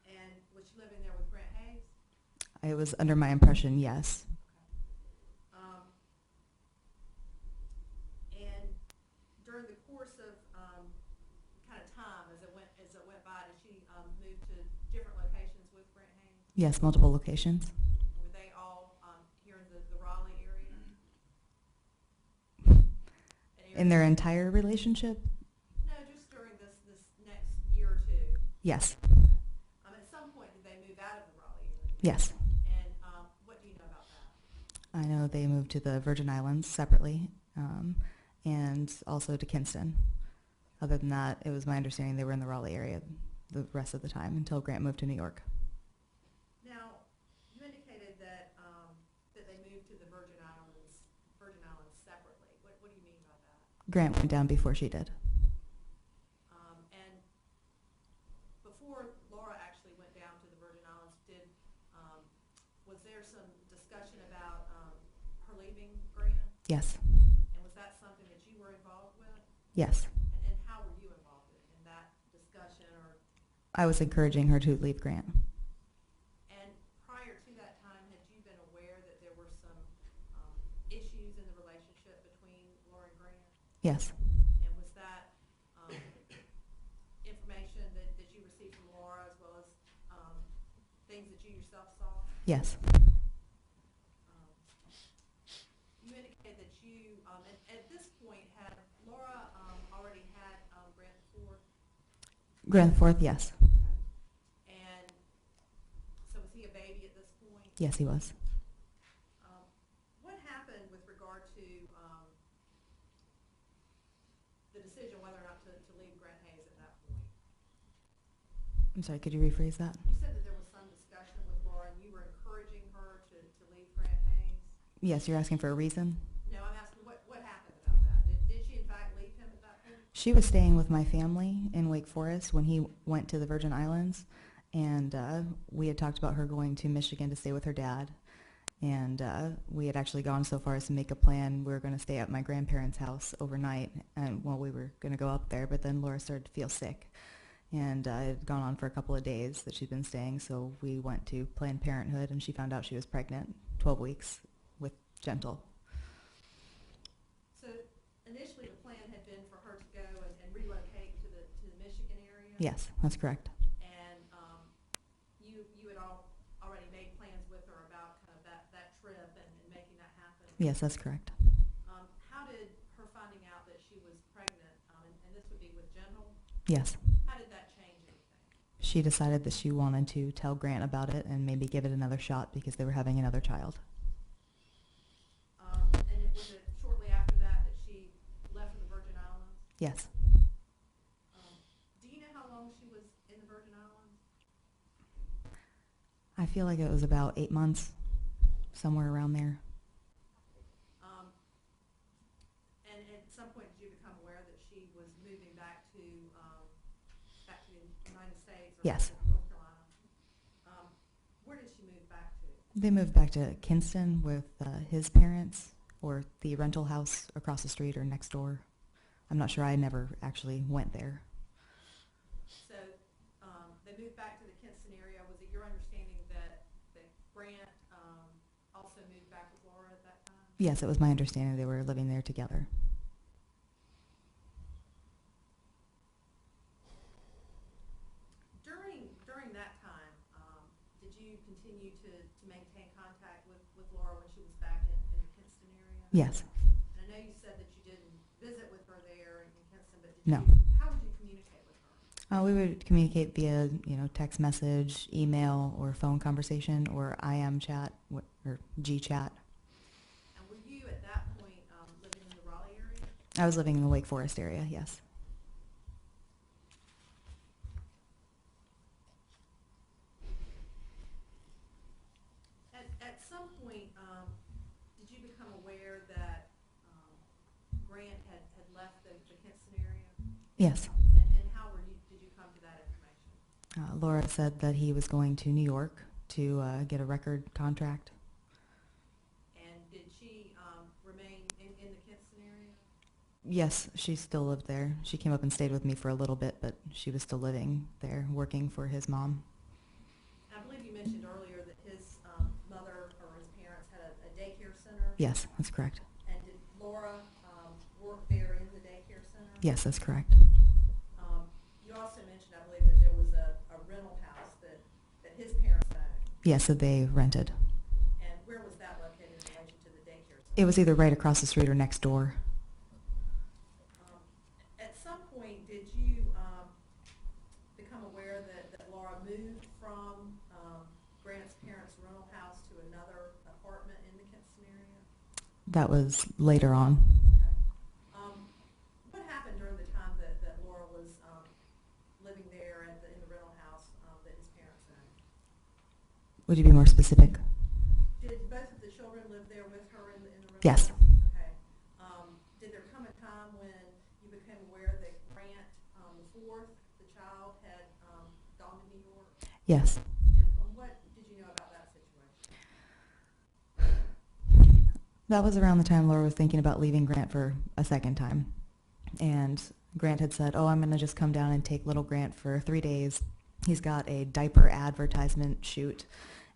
And was she living there with Grant Hayes? I was under my impression, yes. And during the course of kind of time as it went by, did she move to different locations with Grant Hayes? Yes, multiple locations. Were they all here in the Raleigh area? In their entire relationship? No, just during this next year or two. Yes. At some point, did they move out of the Raleigh area? Yes. And what do you know about that? I know they moved to the Virgin Islands separately, and also to Kinston. Other than that, it was my understanding they were in the Raleigh area the rest of the time until Grant moved to New York. Now, you indicated that they moved to the Virgin Islands separately. What do you mean by that? Grant went down before she did. And was there some discussion about her leaving Grant? Yes. And was that something that you were involved with? Yes. And how were you involved in that discussion? Or I was encouraging her to leave Grant. and prior to that time, had you been aware that there were some issues in the relationship between Laura and Grant? Yes. And was that information that you received from Laura as well as things that you yourself saw? Yes. You indicated that you, at this point, had Laura already had Grant before? Grant Fourth, yes. And so was he a baby at this point? Yes, he was. What happened with regard to the decision whether or not to leave Grant Hayes at that point? I'm sorry, could you rephrase that? You said that there was some discussion with Laura and you were encouraging her to leave Grant Hayes? Yes, you're asking for a reason? No, I'm asking what happened about that? Did she in fact leave him at that point? She was staying with my family in Wake Forest when he went to the Virgin Islands, and we had talked about her going to Michigan to stay with her dad, and we had actually gone so far as to make a plan. We were going to stay at my grandparents' house overnight, and we were going to go up there, but then Laura started to feel sick, and it had gone on for a couple of days that she'd been staying, so we went to Planned Parenthood, and she found out she was pregnant, 12 weeks, with Gentle. So initially the plan had been for her to go and relocate to the Michigan area? Yes, that's correct. And you had already made plans with her about kind of that trip and making that happen? Yes, that's correct. How did her finding out that she was pregnant, and this would be with Gentle, Yes. how did that change anything? She decided that she wanted to tell Grant about it and maybe give it another shot because they were having another child. And was it shortly after that she left for the Virgin Islands? Yes. Do you know how long she was in the Virgin Islands? I feel like it was about 8 months, somewhere around there. And at some point, did you become aware that she was moving back to the United States? Or Yes. back to North Carolina? Where did she move back to? They moved back to Kinston with his parents, or the rental house across the street or next door. I'm not sure. I never actually went there. So they moved back to the Kinston area. Was it your understanding that Grant also moved back with Laura at that time? Yes, it was my understanding they were living there together. During that time, did you continue to maintain contact with Laura when she was back in the Kinston area? Yes. And I know you said that you didn't visit with her there in Kinston, but No. How would you communicate with her? We would communicate via, text message, email, or phone conversation, or IM chat, or G-chat. And were you at that point living in the Raleigh area? I was living in the Wake Forest area, yes. At some point, did you become aware that Grant had left the Kinston area? Yes. And how did you come to that information? Laura said that he was going to New York to get a record contract. And did she remain in the Kinston area? Yes, she still lived there. She came up and stayed with me for a little bit, but she was still living there, working for his mom. I believe you mentioned earlier that his mother or his parents had a daycare center? Yes, that's correct. And did Laura work there in the daycare center? Yes, that's correct. You also mentioned, I believe, that there was a rental house that his parents owned. Yes, that they rented. And where was that located in relation to the daycare center? It was either right across the street or next door. At some point, did you become aware that Laura moved from Grant's parents' rental house to another apartment in the Kinston area? That was later on. Okay. What happened during the time that Laura was living there in the rental house that his parents owned? Would you be more specific? Did both of the children live there with her in the rental Yes. house? Okay. Did there come a time when you became aware that Grant, the fourth, the child, had gone to New York? Yes. And what did you know about that situation? That was around the time Laura was thinking about leaving Grant for a second time. And Grant had said, oh, I'm going to just come down and take little Grant for 3 days. He's got a diaper advertisement shoot,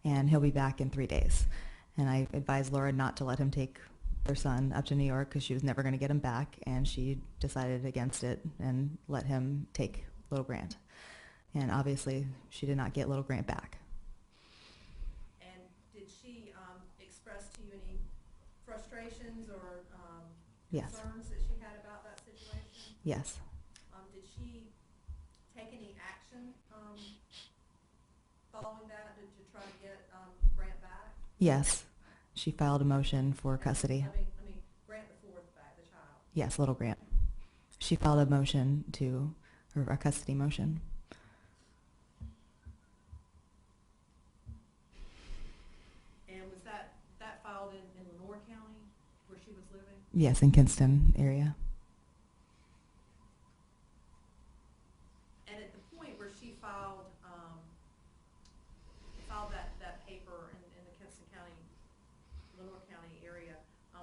and he'll be back in 3 days. And I advised Laura not to let him take their son up to New York because she was never going to get him back, and she decided against it and let him take little Grant. And obviously, she did not get little Grant back. And did she express to you any frustrations or Yes. concerns that she had about that situation? Yes. Did she take any action following that to try to get Grant back? Yes. She filed a motion for custody. I mean, Grant the fourth back, the child. Yes, little Grant. She filed a motion or a custody motion. And was that filed in Lenore County where she was living? Yes, in Kinston area. And at the point where she filed that paper in the Kinston County, Lenore County area,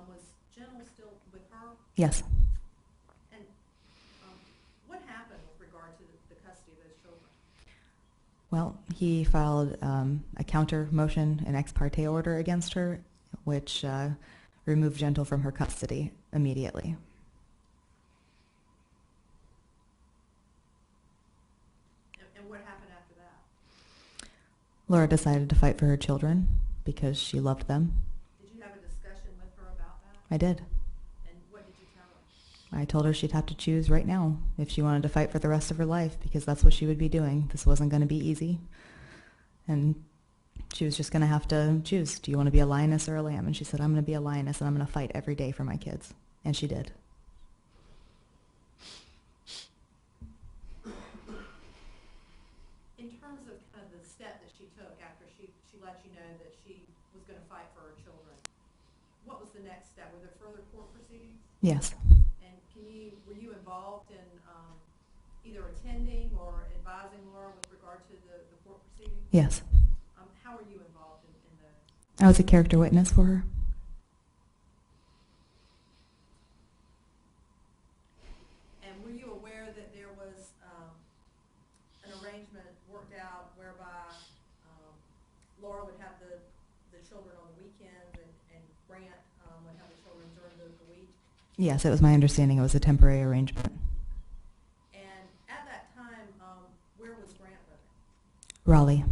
was Gentle still with her? Yes. And what happened with regard to the custody of those children? Well, he filed a counter motion, an ex parte order against her, which removed Gentle from her custody immediately. And what happened after that? Laura decided to fight for her children because she loved them. Did you have a discussion with her about that? I did. And what did you tell her? I told her she'd have to choose right now if she wanted to fight for the rest of her life, because that's what she would be doing. This wasn't going to be easy. And she was just going to have to choose. Do you want to be a lioness or a lamb? And she said, I'm going to be a lioness, and I'm going to fight every day for my kids. And she did. In terms of kind of the step that she took after she let you know that she was going to fight for her children, what was the next step? Were there further court proceedings? Yes. And were you involved in either attending or advising Laura with regard to the court proceedings? Yes. How were you involved in those? I was a character witness for her. And were you aware that there was an arrangement worked out whereby Laura would have the children on the weekends and Grant would have the children during the week? Yes, it was my understanding it was a temporary arrangement. And at that time, where was Grant living? Raleigh.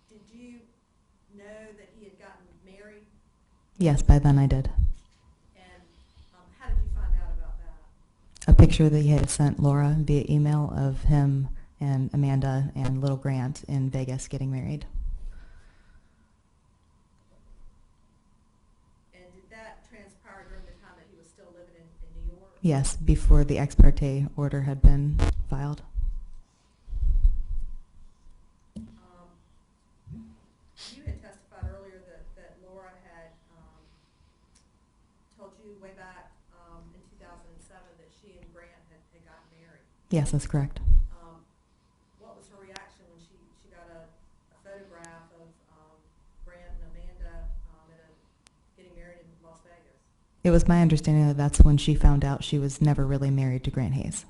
Did you know that he had gotten married? Yes, by then I did. And how did you find out about that? A picture that he had sent Laura via email of him and Amanda and little Grant in Vegas getting married. And did that transpire during the time that he was still living in New York? Yes, before the ex parte order had been filed. You had testified earlier that Laura had told you way back in 2007 that she and Grant had gotten married. Yes, that's correct. What was her reaction when she got a photograph of Grant and Amanda getting married in Las Vegas? It was my understanding that that's when she found out she was never really married to Grant Hayes.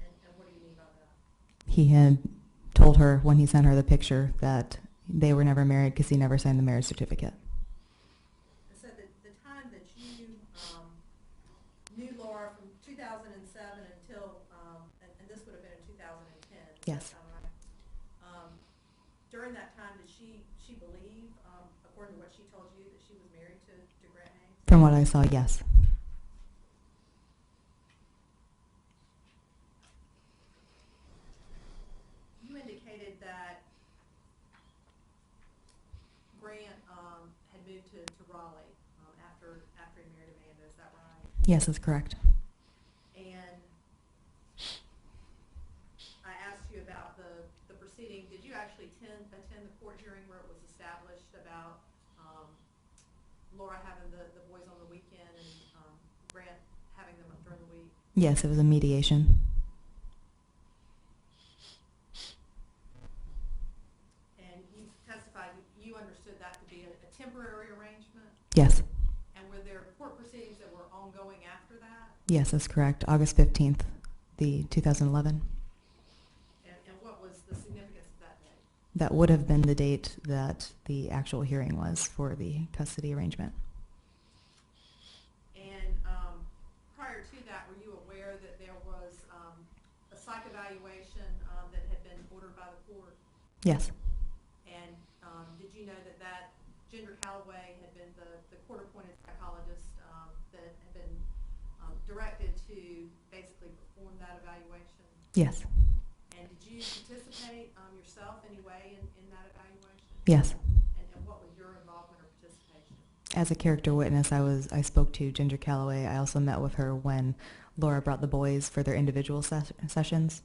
And what do you mean by that? He had told her when he sent her the picture that they were never married because he never signed the marriage certificate. And so the time that you knew Laura from 2007 until, and this would have been in 2010. Yes. Is that right? During that time, did she believe, according to what she told you, that she was married to Grant Hayes? From what I saw, yes. You indicated that Grant had moved to Raleigh after he married Amanda. Is that right? Yes, that's correct. And I asked you about the proceeding. Did you actually attend the court hearing where it was established about Laura having the boys on the weekend and Grant having them during the week? Yes, it was a mediation. And you testified you understood that to be a temporary arrangement? Yes. And ongoing after that? Yes, that's correct. August 15th, the 2011. And what was the significance of that date? That would have been the date that the actual hearing was for the custody arrangement. And prior to that, were you aware that there was a psych evaluation that had been ordered by the court? Yes. And did you know that Ginger Calloway had been the court-appointed psychologist that had been directed to basically perform that evaluation? Yes. And did you participate yourself anyway in that evaluation? Yes. And what was your involvement or participation? As a character witness, I spoke to Ginger Calloway. I also met with her when Laura brought the boys for their individual sessions.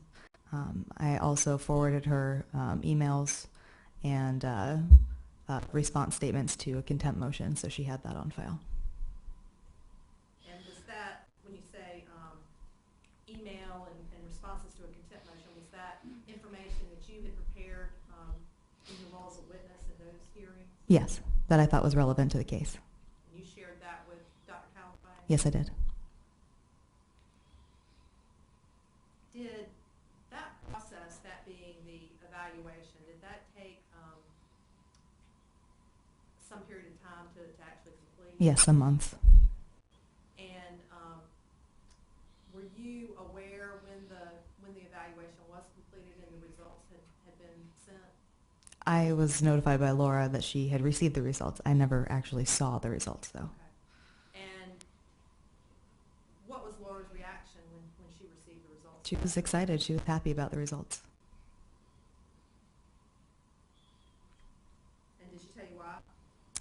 I also forwarded her emails and response statements to a contempt motion, so she had that on file. And was that, when you say email and responses to a contempt motion, was that information that you had prepared in your role as a witness in those hearings? Yes, that I thought was relevant to the case. And you shared that with Dr. Calloway? Yes, I did. Did that process, that being the evaluation, did that take some period of time to actually complete? Yes, a month. And were you aware when the evaluation was completed and the results had been sent? I was notified by Laura that she had received the results. I never actually saw the results, though. Okay. And what was Laura's reaction when she received the results? She was excited. She was happy about the results. And did she tell you why?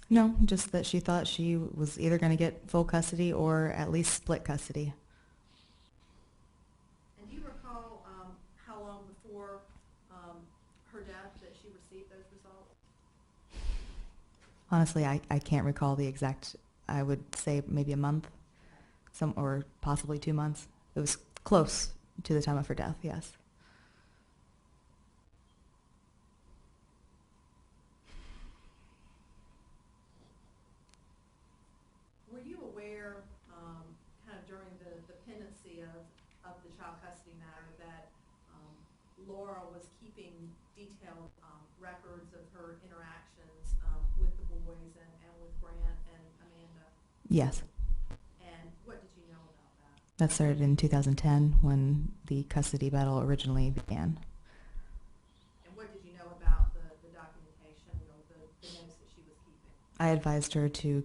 No, just that she thought she was either going to get full custody or at least split custody. And do you recall how long before her death that she received those results? Honestly, I can't recall the exact, I would say maybe a month, or possibly 2 months. It was close to the time of her death, yes. Were you aware, kind of during the pendency of the child custody matter, that Laura was keeping detailed records of her interactions with the boys and with Grant and Amanda? Yes. And what did you know about that? That started in 2010 when the custody battle originally began. And what did you know about the documentation or the notes that she was keeping? I advised her to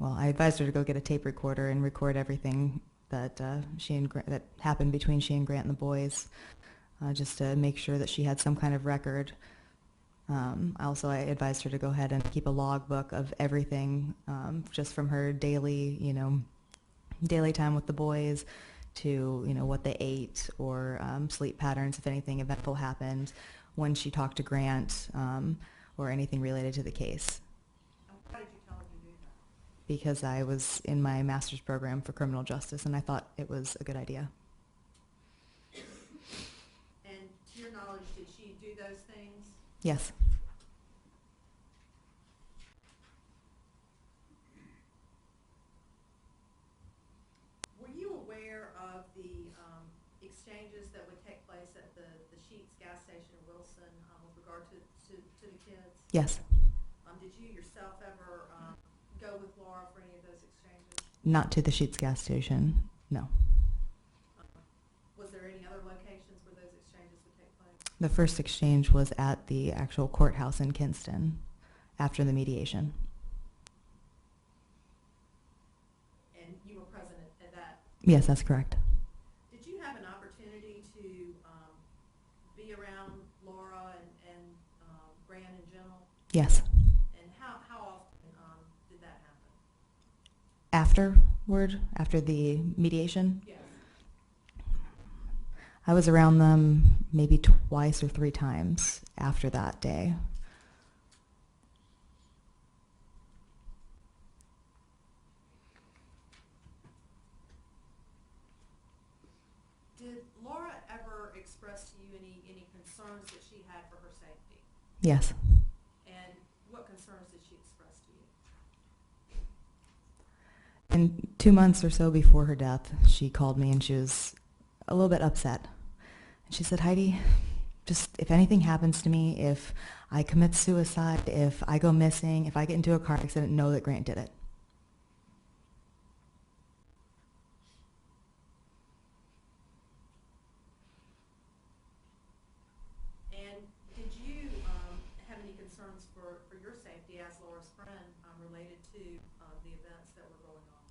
I advised her to go get a tape recorder and record everything that that happened between she and Grant and the boys, just to make sure that she had some kind of record. I advised her to go ahead and keep a logbook of everything, just from her daily time with the boys to, what they ate or sleep patterns, if anything eventful happened, when she talked to Grant, or anything related to the case. Why did you tell her to do that? Because I was in my master's program for criminal justice and I thought it was a good idea. And to your knowledge, did she do those things? Yes. Were you aware of the exchanges that would take place at the Sheetz gas station in Wilson with regard to the kids? Yes. Did you yourself ever go with Laura for any of those exchanges? Not to the Sheetz gas station, no. Was there any other locations where those exchanges would take place? The first exchange was at the actual courthouse in Kinston after the mediation. And you were present at that? Yes, that's correct. Did you have an opportunity to be around Laura and Grant in general? Yes. And how often did that happen? After the mediation, Yes. I was around them maybe twice or 3 times after that day. Did Laura ever express to you any concerns that she had for her safety? Yes. And what concerns did she express to you? In 2 months or so before her death, she called me and she was a little bit upset. And she said, Heidi, just if anything happens to me, if I commit suicide, if I go missing, if I get into a car accident, know that Grant did it. And did you have any concerns for your safety as Laura's friend related to the events that were going on?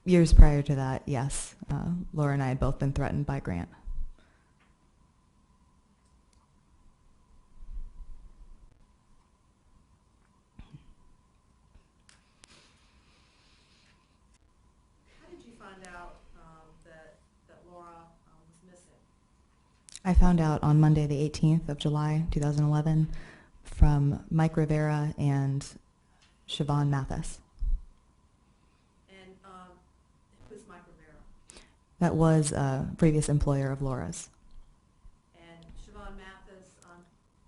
Years prior to that, yes. Laura and I had both been threatened by Grant. How did you find out that Laura was missing? I found out on Monday the 18th of July, 2011, from Mike Rivera and Siobhan Mathis. And who's Mike Rivera? That was a previous employer of Laura's. And Siobhan Mathis,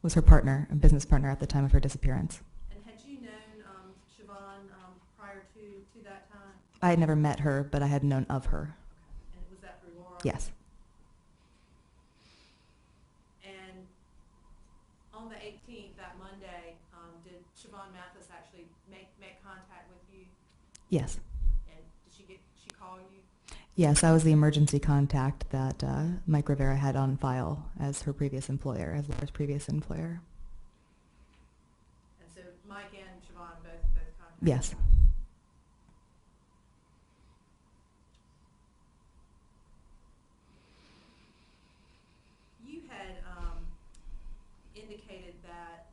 Was her partner, a business partner at the time of her disappearance. and had you known Siobhan prior to that time? I had never met her, but I had known of her. And was that through Laura? Yes. And on the 18th, that Monday, did Siobhan Mathis actually make contact with you? Yes. And did she call you? Yes, I was the emergency contact that Mike Rivera had on file as her previous employer, as Laura's previous employer. And so Mike and Siobhan both contacted? Yes. You had indicated that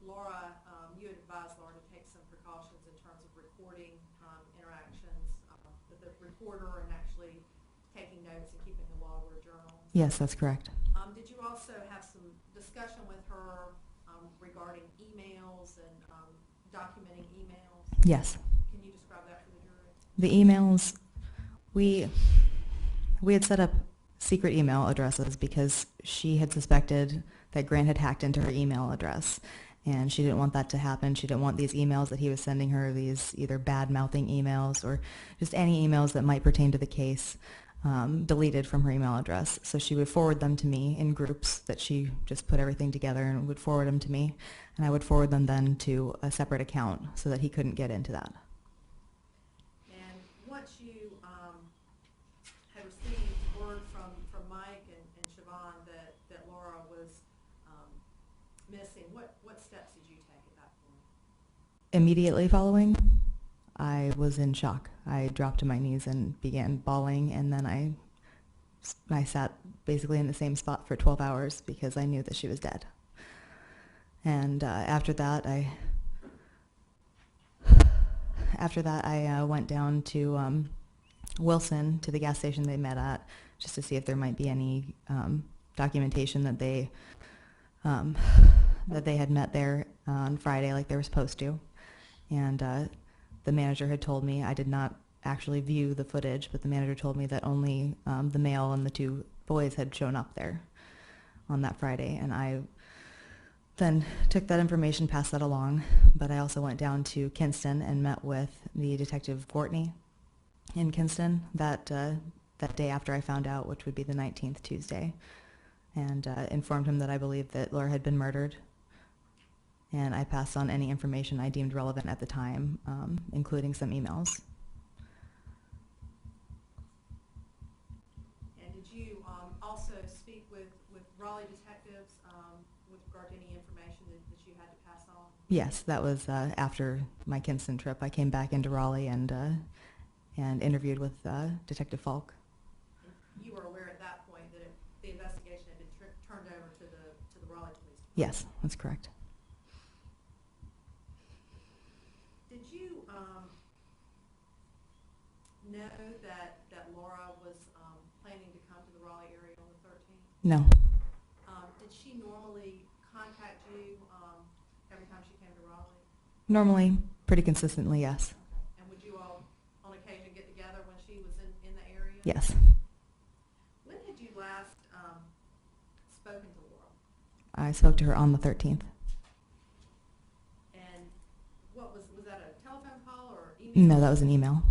Laura, you had advised Laura to take some precautions in terms of recording interactions with the recorder and actually taking notes and keeping a log or a journal. Yes, that's correct. Did you also have some discussion with her regarding emails and documenting emails? Yes. Can you describe that for the jury? The emails, we had set up secret email addresses because she had suspected that Grant had hacked into her email address, and she didn't want that to happen. She didn't want these emails that he was sending her, these either bad-mouthing emails or just any emails that might pertain to the case, deleted from her email address. So she would forward them to me in groups that she just put everything together and would forward them to me, and I would forward them then to a separate account so that he couldn't get into that. And once you had received word from Mike and Siobhan that Laura was missing, what steps did you take at that point? Immediately following, I was in shock. I dropped to my knees and began bawling, and then I sat basically in the same spot for 12 hours because I knew that she was dead. And after that, I went down to Wilson, to the gas station they met at, just to see if there might be any documentation that they had met there on Friday like they were supposed to. And the manager had told me, I did not actually view the footage, but the manager told me that only the male and the two boys had shown up there on that Friday. And I then took that information, passed that along, but I also went down to Kinston and met with the detective Courtney in Kinston that day after I found out, which would be the 19th, Tuesday, and informed him that I believed that Laura had been murdered. And I passed on any information I deemed relevant at the time, including some emails. And did you also speak with Raleigh detectives with regard to any information that you had to pass on? Yes, that was after my Kinston trip. I came back into Raleigh and interviewed with Detective Falk. And you were aware at that point that the investigation had been turned over to the Raleigh Police Department? Yes, that's correct. Did you know that Laura was planning to come to the Raleigh area on the 13th? No. Did she normally contact you every time she came to Raleigh? Normally, pretty consistently, yes. Okay. And would you all on occasion get together when she was in the area? Yes. When had you last spoken to Laura? I spoke to her on the 13th. And what was that a telephone call or email? No, that was an email.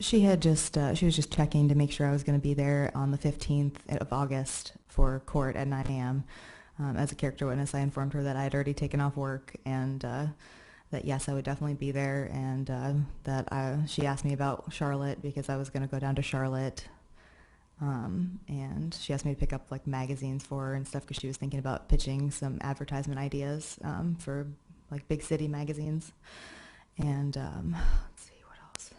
She was just checking to make sure I was going to be there on the 15th of August for court at 9 a.m. As a character witness, I informed her that I had already taken off work and that yes, I would definitely be there, and she asked me about Charlotte because I was going to go down to Charlotte, and she asked me to pick up like magazines for her and stuff because she was thinking about pitching some advertisement ideas for like big city magazines, and let's see what else.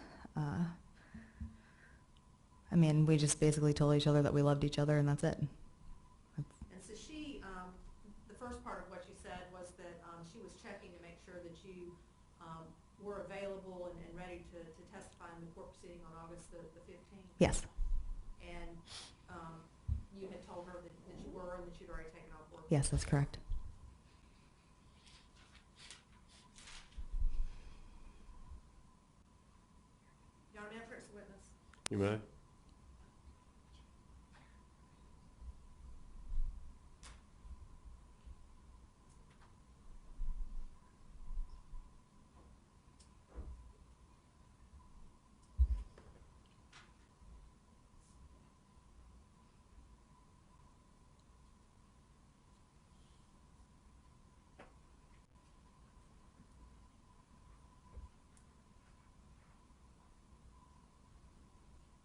I mean, we just basically told each other that we loved each other, and that's it. And so she, the first part of what you said was that she was checking to make sure that you were available and ready to testify in the court proceeding on August the 15th? Yes. And you had told her that you were and that you'd already taken off work? Yes, that's correct. Your Honor, may I approach the witness? You may.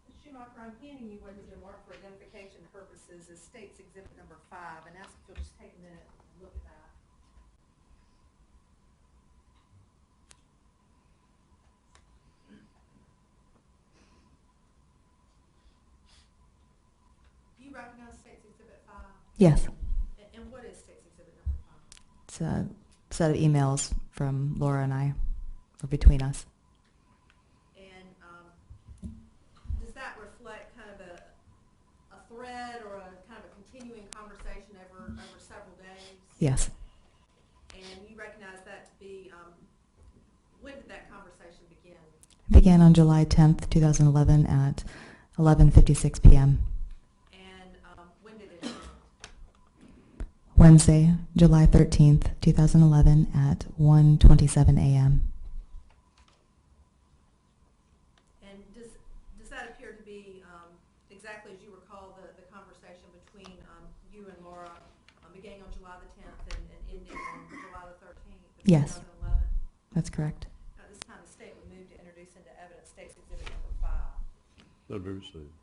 Ms. Schumacher, I'm handing you what has been marked for identification purposes as State's Exhibit Number 5, and ask if you'll just take a minute and look at that. Do you recognize State's Exhibit 5? Yes. And what is State's Exhibit Number 5? It's a set of emails from Laura and I, or between us. And does that reflect kind of a thread or a kind of a continuing conversation over several days? Yes. And you recognize that to be, when did that conversation begin? It began on July 10th, 2011 at 11:56 p.m. And when did it end? Wednesday, July 13th, 2011 at 1:27 a.m. And does that appear to be exactly as you recall the conversation between you and Laura beginning on July the 10th and ending on July the 13th of Yes. 2011? That's correct. At this time, the state would move to introduce into evidence State's Exhibit Number 5. That'll be received.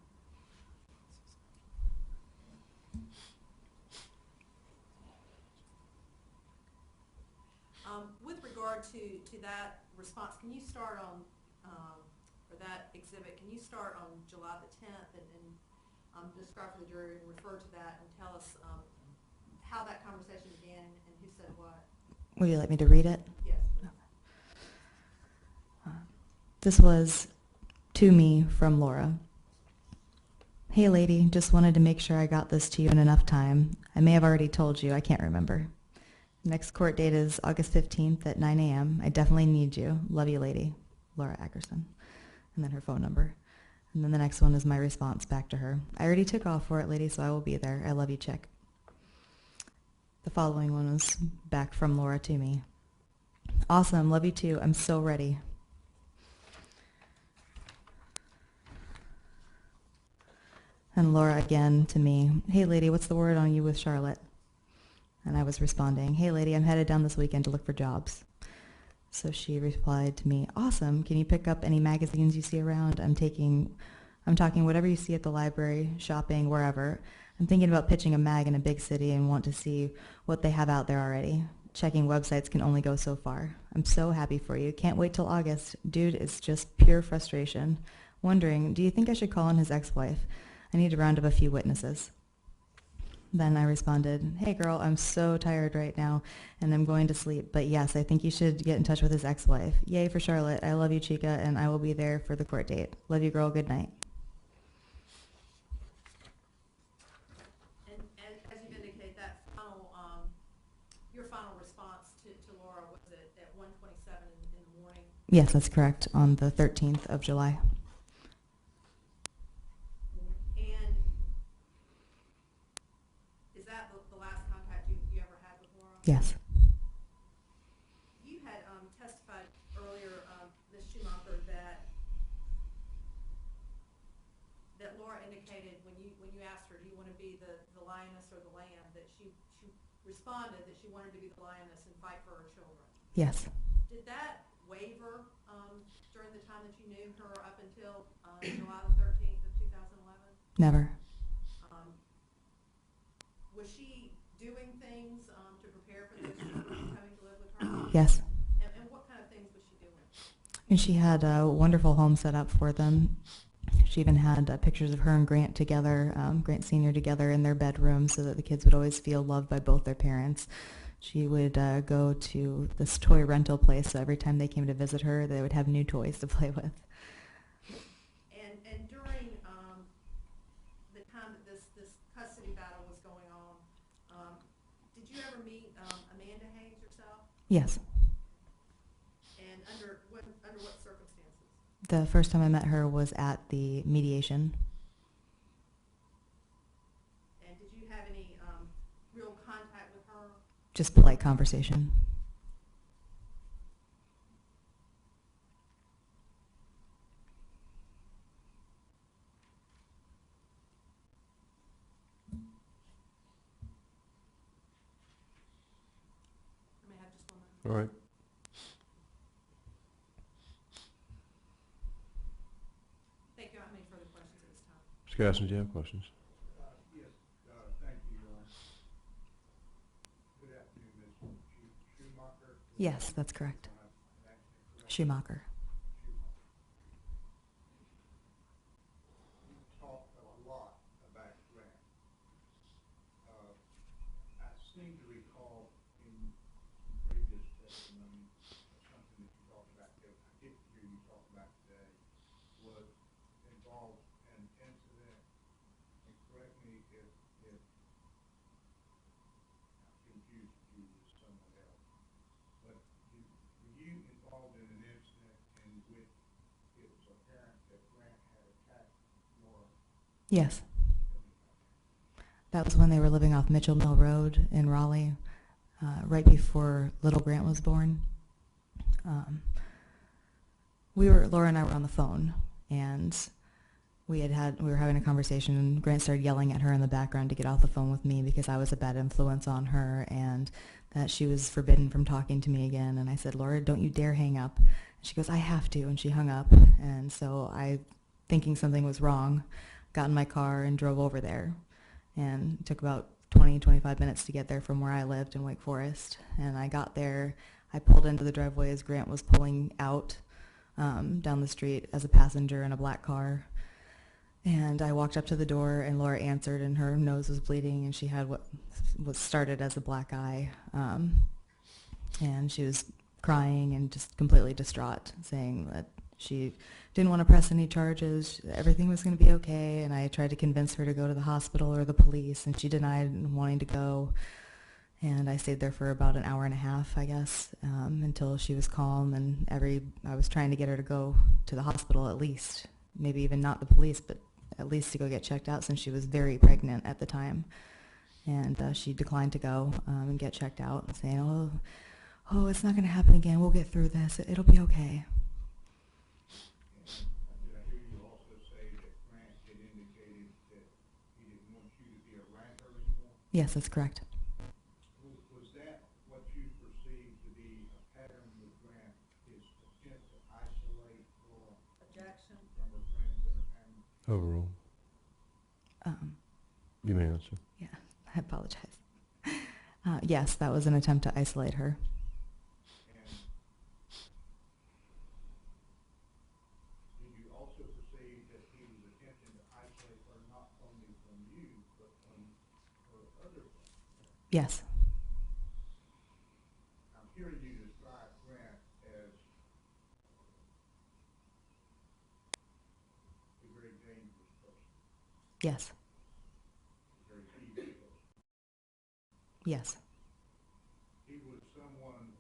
With regard to that response, can you start on, or that exhibit, can you start on July the 10th and describe for the jury and refer to that and tell us how that conversation began and who said what? Would you like me to read it? Yes, please. This was to me from Laura. Hey lady, just wanted to make sure I got this to you in enough time. I may have already told you, I can't remember. Next court date is August 15th at 9 a.m. I definitely need you. Love you, lady. Laura Ackerson. And then her phone number. And then the next one is my response back to her. I already took off for it, lady, so I will be there. I love you, chick. The following one was back from Laura to me. Awesome. Love you too. I'm so ready. And Laura again to me. Hey, lady, what's the word on you with Charlotte? And I was responding, hey lady, I'm headed down this weekend to look for jobs. So she replied to me, awesome, can you pick up any magazines you see around? I'm talking whatever you see at the library, shopping, wherever. I'm thinking about pitching a mag in a big city and want to see what they have out there already. Checking websites can only go so far. I'm so happy for you. Can't wait till August. Dude, it's just pure frustration. Wondering, do you think I should call in his ex-wife? I need to round up a few witnesses. Then I responded, hey girl, I'm so tired right now and I'm going to sleep, but yes, I think you should get in touch with his ex-wife. Yay for Charlotte. I love you, chica, and I will be there for the court date. Love you, girl. Good night. And as you indicate, that final, your final response to Laura was at 1:27 in the morning? Yes, that's correct, on the 13th of July. And is that the last contact you ever had with Laura? Yes. You had testified earlier, Ms. Schumacher, that responded that she wanted to be the lioness and fight for her children. Yes. Did that waver during the time that you knew her up until July the 13th of 2011? Never. Was she doing things to prepare for those children coming to live with her? Yes. And what kind of things was she doing? And she had a wonderful home set up for them. She even had pictures of her and Grant together, Grant Sr. together in their bedroom, so that the kids would always feel loved by both their parents. She would go to this toy rental place, so every time they came to visit her, they would have new toys to play with. And during the time that this custody battle was going on, did you ever meet Amanda Hayes yourself? Yes. And under what circumstances? The first time I met her was at the mediation. And did you have any real contact with her? Just polite conversation. I may have just one more. All right. Thank you. I don't have any further questions at this time. Ms. Gasson, do you have questions? Yes, thank you. Good afternoon, Ms. Schumacher. Yes, that's correct. Correct? Schumacher. You talked a lot about Grant. I seem to recall in some previous testimony, something that you talked about, that I didn't hear you talk about today, was involved an incident, and correct me if I'm confused you with someone else, but were you involved in an incident in which it was apparent that Grant had attacked Laura? Yes. That was when they were living off Mitchell Mill Road in Raleigh, right before little Grant was born. Laura and I were on the phone, and we were having a conversation, and Grant started yelling at her in the background to get off the phone with me because I was a bad influence on her, and that she was forbidden from talking to me again. And I said, Laura, don't you dare hang up. And she goes, I have to, and she hung up. And so I, thinking something was wrong, got in my car and drove over there. And it took about 20-25 minutes to get there from where I lived in Wake Forest. And I got there, I pulled into the driveway as Grant was pulling out down the street as a passenger in a black car. And I walked up to the door, and Laura answered, and her nose was bleeding, and she had what was started as a black eye. And she was crying and just completely distraught, saying that she didn't want to press any charges, everything was going to be okay. And I tried to convince her to go to the hospital or the police, and she denied wanting to go. And I stayed there for about an hour and a half, I guess, until she was calm. And I was trying to get her to go to the hospital at least, maybe even not the police, but at least to go get checked out, since she was very pregnant at the time. And she declined to go and get checked out, saying, oh, it's not going to happen again. We'll get through this. It'll be okay. Did I hear you also say that Grant had indicated that he didn't want you to be around her anymore? Yes, that's correct. Was that what you perceived to be a pattern with Grant, his attempt to isolate Laura Objection. from her friends and her family? Overall. You may answer. Yeah, I apologize. Yes, that was an attempt to isolate her. And did you also perceive that he was attempting to isolate her not only from you, but from her other friends? Yes. I'm hearing you describe Grant as a very dangerous person, Yes. a very evil person. Yes. He was someone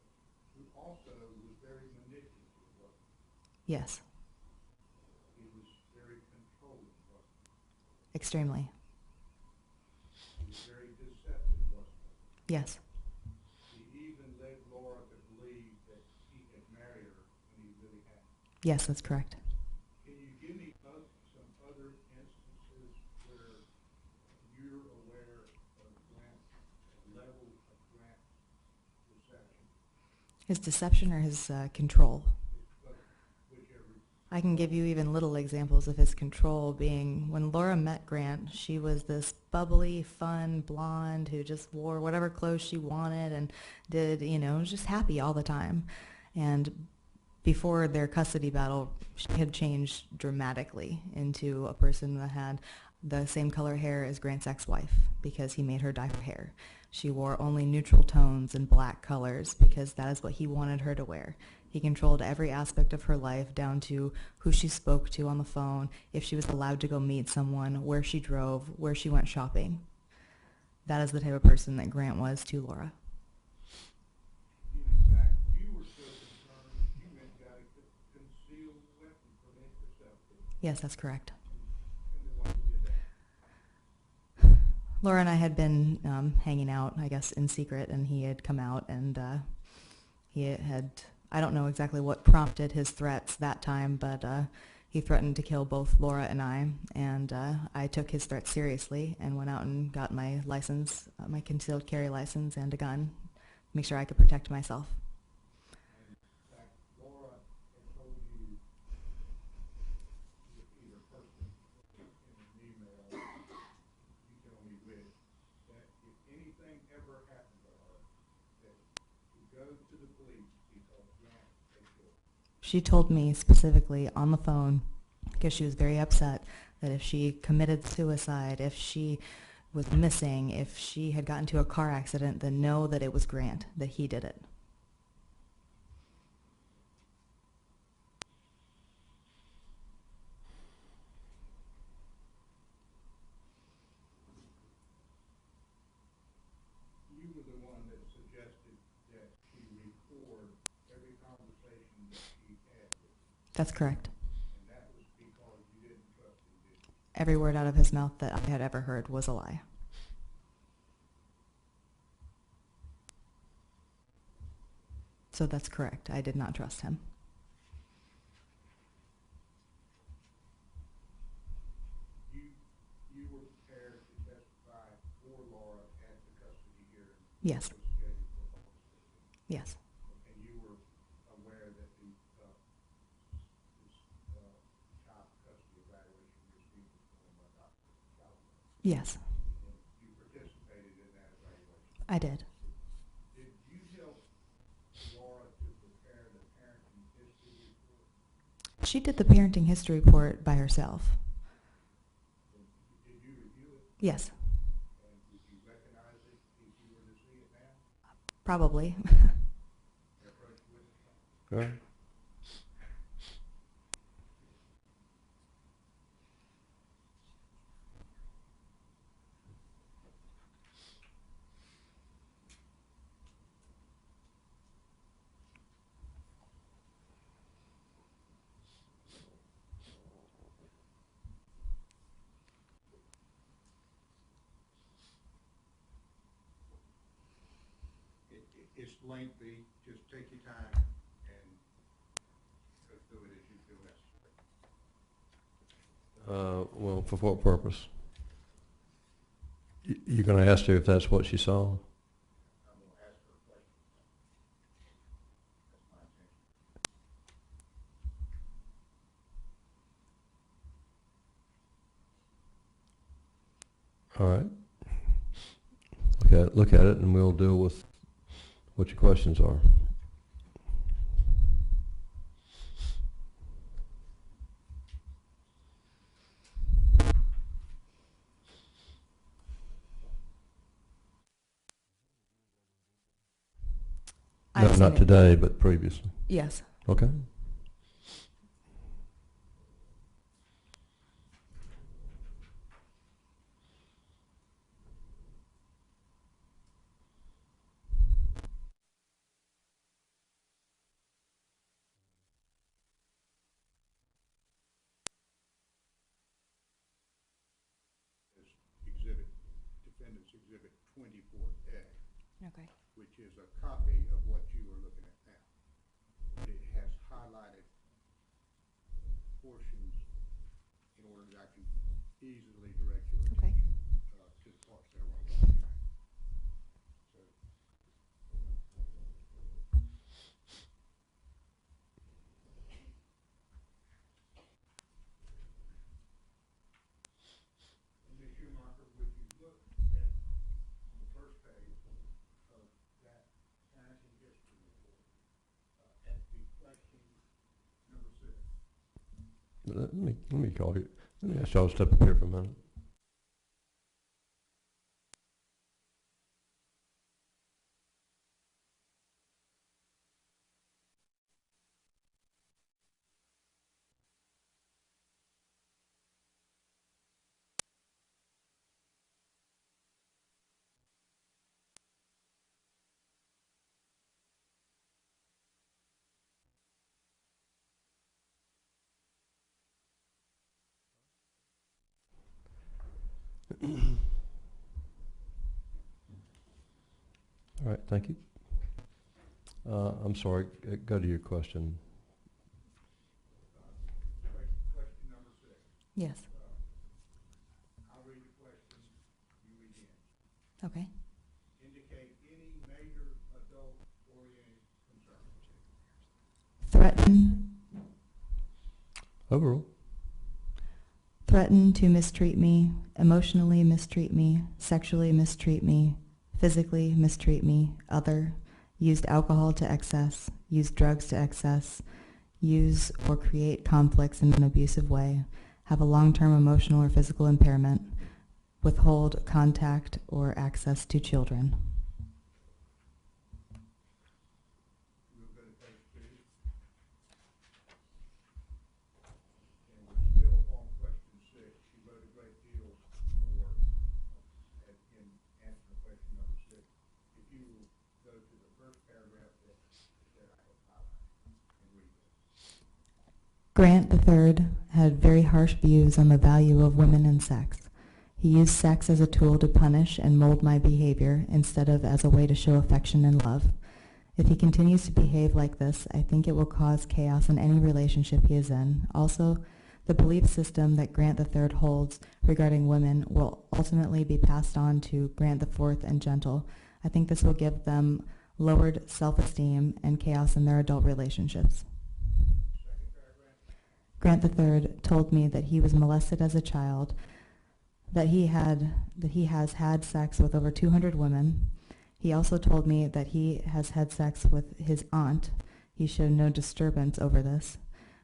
who also was very manipulative, wasn't Yes. he? He was very controlling, wasn't Extremely. he? He was very deceptive, wasn't he? Yes. He even led Laura to believe that he had married her when he really hadn't. Yes, that's correct. Can you give me some other instances where you're aware of Grant's level of His deception or his control? But whichever, I can give you even little examples of his control being when Laura met Grant, she was this bubbly, fun blonde who just wore whatever clothes she wanted and did, just happy all the time. And before their custody battle, she had changed dramatically into a person that had the same color hair as Grant's ex-wife because he made her dye her hair. She wore only neutral tones and black colors because that is what he wanted her to wear. He controlled every aspect of her life down to who she spoke to on the phone, if she was allowed to go meet someone, where she drove, where she went shopping. That is the type of person that Grant was to Laura. in fact, you were so concerned, you went and got a concealed weapon permit yourself, didn't you? Yes, that's correct. And why you did that? Laura and I had been hanging out, I guess, in secret, and he had come out, and he had, I don't know exactly what prompted his threats that time, but he threatened to kill both Laura and I took his threat seriously and went out and got my license, my concealed carry license and a gun, make sure I could protect myself. And in fact, Laura had told you, either personally or in an email, you tell me which, that if anything ever happened to her, that to go to the police because Grant had killed her. She told me specifically on the phone, because she was very upset, that if she committed suicide, if she was missing, if she had gotten into a car accident, then know that it was Grant, that he did it. You were the one that suggested that she record every conversation that she had with you, That's correct. and that was because you didn't trust him, did you? Every word out of his mouth that I had ever heard was a lie. So that's correct. I did not trust him. You were prepared to testify for Laura at the custody hearing. Yes. That was scheduled for August 15th. Yes. And you were aware that the child custody evaluation was being performed by Dr. Callaway. Yes, And you participated in that evaluation. I did. Did you help Laura to prepare the parenting history report? She did the parenting history report by herself. And did you review it? Yes, And would you recognize it if you were to see it now? probably. Approach witness? All right. It's lengthy, just take your time and go through it as you feel necessary. Well, for what purpose? You're going to ask her if that's what she saw? I'm gonna ask her a question. That's my intention. All right. Look at it, and we'll deal with what your questions are. No, I've seen not it. today, but previously. Yes. Okay. Exhibit, Defendant's Exhibit 24A, Okay. which is a copy of what you are looking at now. But it has highlighted portions in order that I can easily direct your Okay. attention to the parts that I want to talk to you. So, Let me call you. Let me ask y'all to step up here for a minute. All right, thank you. I'm sorry, go to your question. Question number 6. Yes. I'll read the question, you read the answer. Okay. Indicate any major adult-oriented concern. Threaten, Overall, threaten to mistreat me, emotionally mistreat me, sexually mistreat me, physically mistreat me, other, used alcohol to excess, used drugs to excess, use or create conflicts in an abusive way, have a long-term emotional or physical impairment, withhold contact or access to children. We'll go to page 2. And we're still on question 6. She wrote a great deal more in answering question number 6. If you will go to the first paragraph that I have highlighted and read it. Grant III had very harsh views on the value of women and sex. He used sex as a tool to punish and mold my behavior instead of as a way to show affection and love. If he continues to behave like this, I think it will cause chaos in any relationship he is in. Also, the belief system that Grant III holds regarding women will ultimately be passed on to Grant IV and Gentle. I think this will give them lowered self-esteem and chaos in their adult relationships. Grant III told me that he was molested as a child, that he has had sex with over 200 women. He also told me that he has had sex with his aunt. He showed no disturbance over this.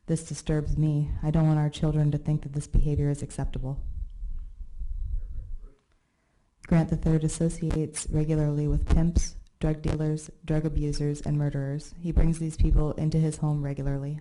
This disturbs me. I don't want our children to think that this behavior is acceptable. Grant III associates regularly with pimps, drug dealers, drug abusers, and murderers. He brings these people into his home regularly.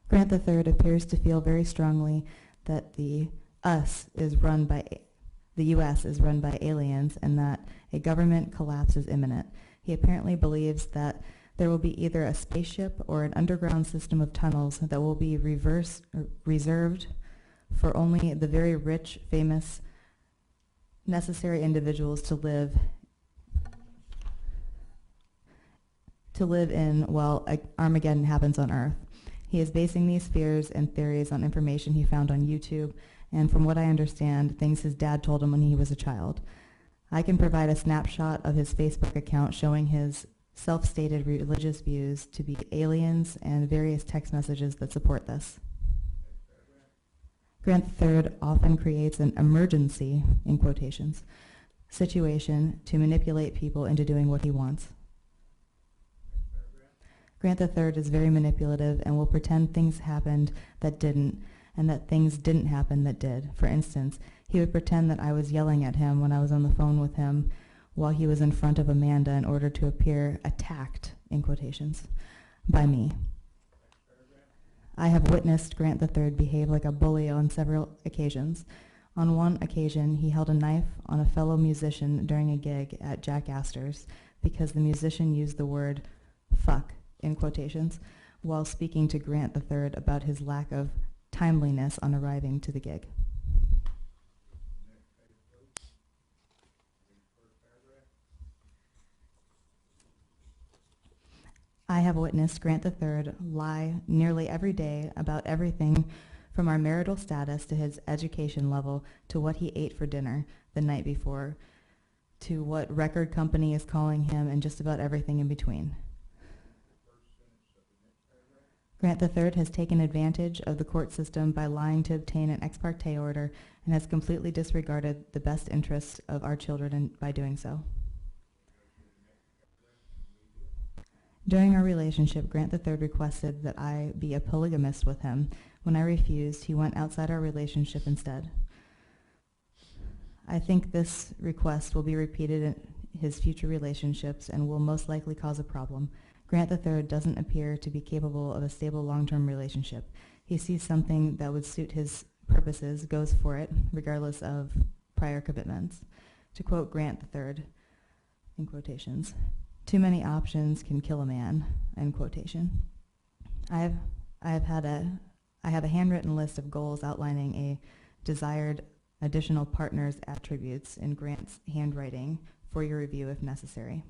Grant III appears to feel very strongly that the U.S. is run by aliens and that a government collapse is imminent. He apparently believes that there will be either a spaceship or an underground system of tunnels that will be reserved for only the very rich, famous, necessary individuals to live in while Armageddon happens on Earth. He is basing these fears and theories on information he found on YouTube, and from what I understand, things his dad told him when he was a child. I can provide a snapshot of his Facebook account showing his self-stated religious views to be aliens and various text messages that support this. Grant III often creates an emergency, in quotations, situation to manipulate people into doing what he wants. Grant III is very manipulative and will pretend things happened that didn't, and that things didn't happen that did. For instance, he would pretend that I was yelling at him when I was on the phone with him while he was in front of Amanda in order to appear attacked, in quotations, by me. I have witnessed Grant III behave like a bully on several occasions. On one occasion, he held a knife on a fellow musician during a gig at Jack Astor's because the musician used the word fuck, in quotations, while speaking to Grant III about his lack of timeliness on arriving to the gig. I have witnessed Grant III lie nearly every day about everything from our marital status to his education level to what he ate for dinner the night before to what record company is calling him and just about everything in between. Grant III has taken advantage of the court system by lying to obtain an ex parte order and has completely disregarded the best interests of our children by doing so. During our relationship, Grant III requested that I be a polygamist with him. When I refused, he went outside our relationship instead. I think this request will be repeated in his future relationships and will most likely cause a problem. Grant III doesn't appear to be capable of a stable long-term relationship. He sees something that would suit his purposes, goes for it, regardless of prior commitments. To quote Grant III, in quotations, "Too many options can kill a man," end quotation. I have a handwritten list of goals outlining a desired additional partner's attributes in Grant's handwriting for your review if necessary.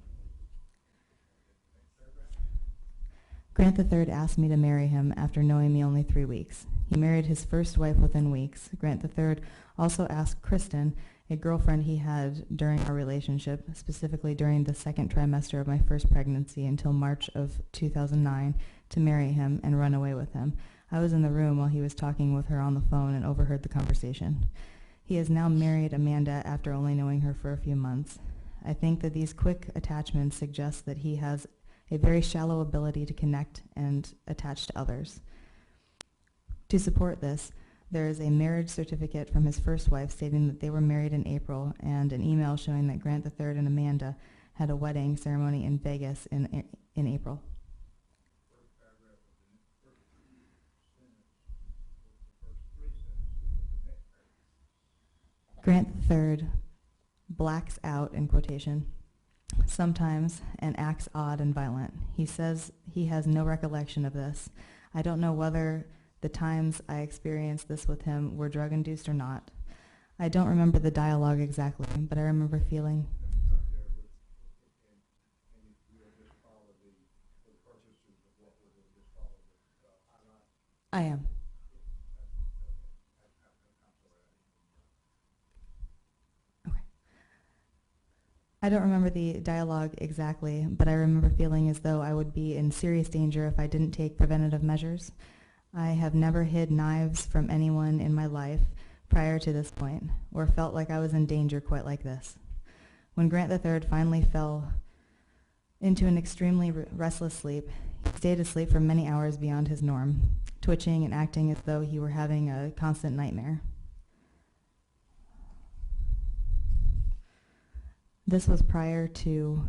Grant III asked me to marry him after knowing me only 3 weeks. He married his first wife within weeks. Grant III also asked Kristen, a girlfriend he had during our relationship, specifically during the second trimester of my first pregnancy until March of 2009, to marry him and run away with him. I was in the room while he was talking with her on the phone and overheard the conversation. He has now married Amanda after only knowing her for a few months. I think that these quick attachments suggest that he has a very shallow ability to connect and attach to others. To support this, there is a marriage certificate from his first wife stating that they were married in April, and an email showing that Grant III and Amanda had a wedding ceremony in Vegas in April. Grant III blacks out, in quotation, sometimes, and acts odd and violent. He says he has no recollection of this. I don't know whether the times I experienced this with him were drug-induced or not. I don't remember the dialogue exactly, but I remember feeling... I am. I don't remember the dialogue exactly, but I remember feeling as though I would be in serious danger if I didn't take preventative measures. I have never hid knives from anyone in my life prior to this point, or felt like I was in danger quite like this. When Grant III finally fell into an extremely restless sleep, he stayed asleep for many hours beyond his norm, twitching and acting as though he were having a constant nightmare. This was prior to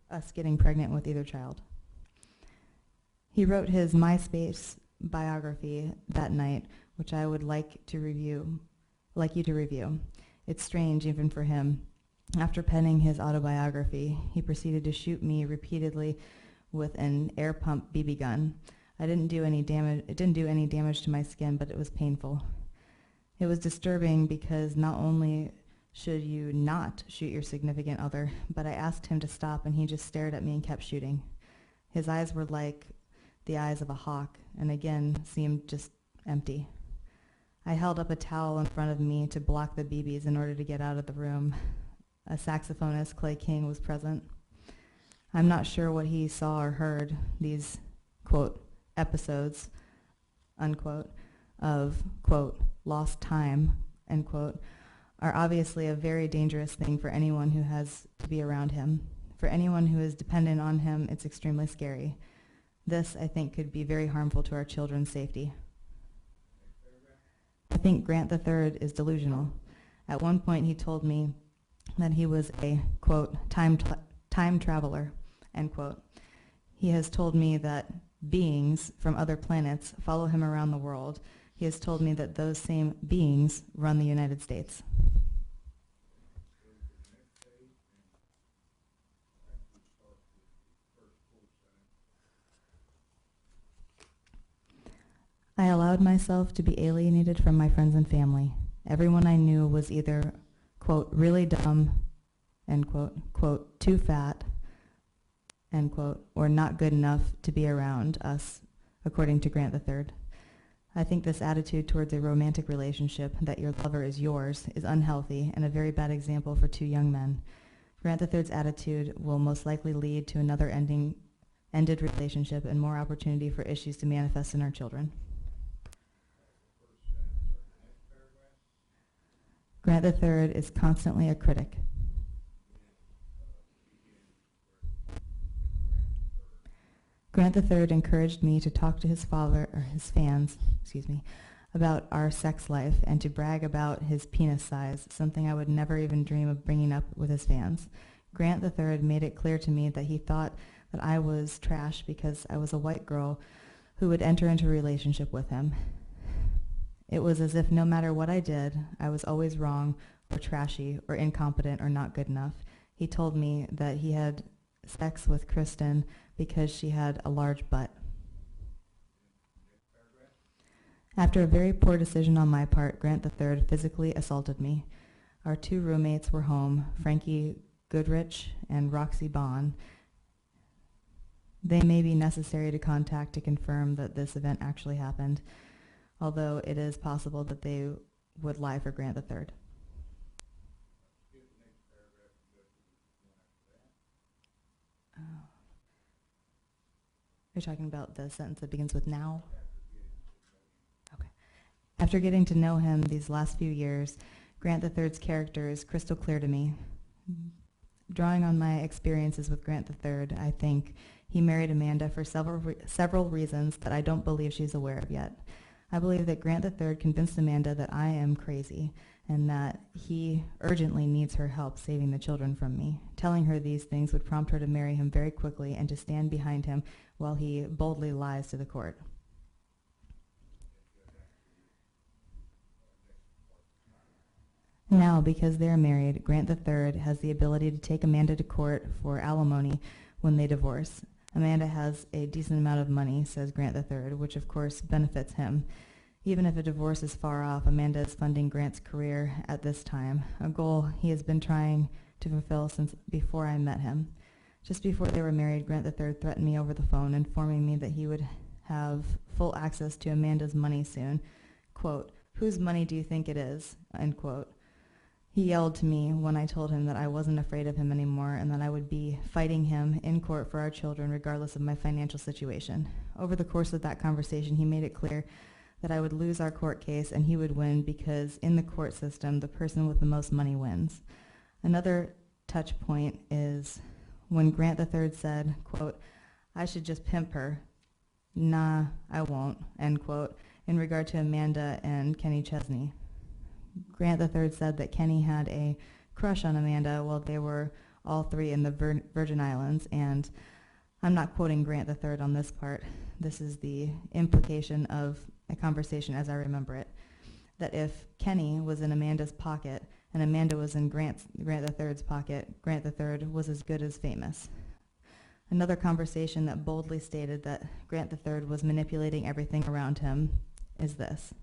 us getting pregnant with either child. He wrote his MySpace biography that night, which I would like you to review. It's strange even for him. After penning his autobiography, he proceeded to shoot me repeatedly with an air pump BB gun. It didn't do any damage to my skin, but it was painful. It was disturbing because not only should you not shoot your significant other, but I asked him to stop and he just stared at me and kept shooting. His eyes were like the eyes of a hawk and again seemed just empty. I held up a towel in front of me to block the BBs in order to get out of the room. A saxophonist, Clay King, was present. I'm not sure what he saw or heard. These, quote, episodes, unquote, of, quote, lost time, end quote, are obviously a very dangerous thing for anyone who has to be around him. For anyone who is dependent on him, it's extremely scary. This, I think, could be very harmful to our children's safety. I think Grant III is delusional. At one point, he told me that he was a, quote, time traveler, end quote. He has told me that beings from other planets follow him around the world. He has told me that those same beings run the United States. I allowed myself to be alienated from my friends and family. Everyone I knew was either, quote, really dumb, end quote, quote, too fat, end quote, or not good enough to be around us, according to Grant III. I think this attitude towards a romantic relationship, that your lover is yours, is unhealthy and a very bad example for two young men. Grant III's attitude will most likely lead to another ended relationship and more opportunity for issues to manifest in our children. Grant III is constantly a critic. Grant III encouraged me to talk to his father, or his fans, about our sex life and to brag about his penis size, something I would never even dream of bringing up with his fans. Grant III made it clear to me that he thought that I was trash because I was a white girl who would enter into a relationship with him. It was as if no matter what I did, I was always wrong or trashy or incompetent or not good enough. He told me that he had sex with Kristen because she had a large butt. After a very poor decision on my part, Grant III physically assaulted me. Our two roommates were home, Frankie Goodrich and Roxy Bond. They may be necessary to contact to confirm that this event actually happened, although it is possible that they would lie for Grant III. You're talking about the sentence that begins with now? Okay. After getting to know him these last few years, Grant III's character is crystal clear to me. Drawing on my experiences with Grant III, I think he married Amanda for several reasons that I don't believe she's aware of yet. I believe that Grant III convinced Amanda that I am crazy and that he urgently needs her help saving the children from me. Telling her these things would prompt her to marry him very quickly and to stand behind him while he boldly lies to the court. Now, because they are married, Grant III has the ability to take Amanda to court for alimony when they divorce. Amanda has a decent amount of money, says Grant III, which of course benefits him. Even if a divorce is far off, Amanda is funding Grant's career at this time, a goal he has been trying to fulfill since before I met him. Just before they were married, Grant III threatened me over the phone, informing me that he would have full access to Amanda's money soon. Quote, "Whose money do you think it is?" End quote. He yelled to me when I told him that I wasn't afraid of him anymore and that I would be fighting him in court for our children regardless of my financial situation. Over the course of that conversation, he made it clear that I would lose our court case and he would win because in the court system, the person with the most money wins. Another touch point is when Grant III said, quote, "I should just pimp her." "Nah, I won't," end quote, in regard to Amanda and Kenny Chesney. Grant III said that Kenny had a crush on Amanda while they were all three in the Virgin Islands, and I'm not quoting Grant III on this part. This is the implication of a conversation as I remember it, that if Kenny was in Amanda's pocket and Amanda was in Grant III's pocket, Grant III was as good as famous. Another conversation that boldly stated that Grant III was manipulating everything around him is this.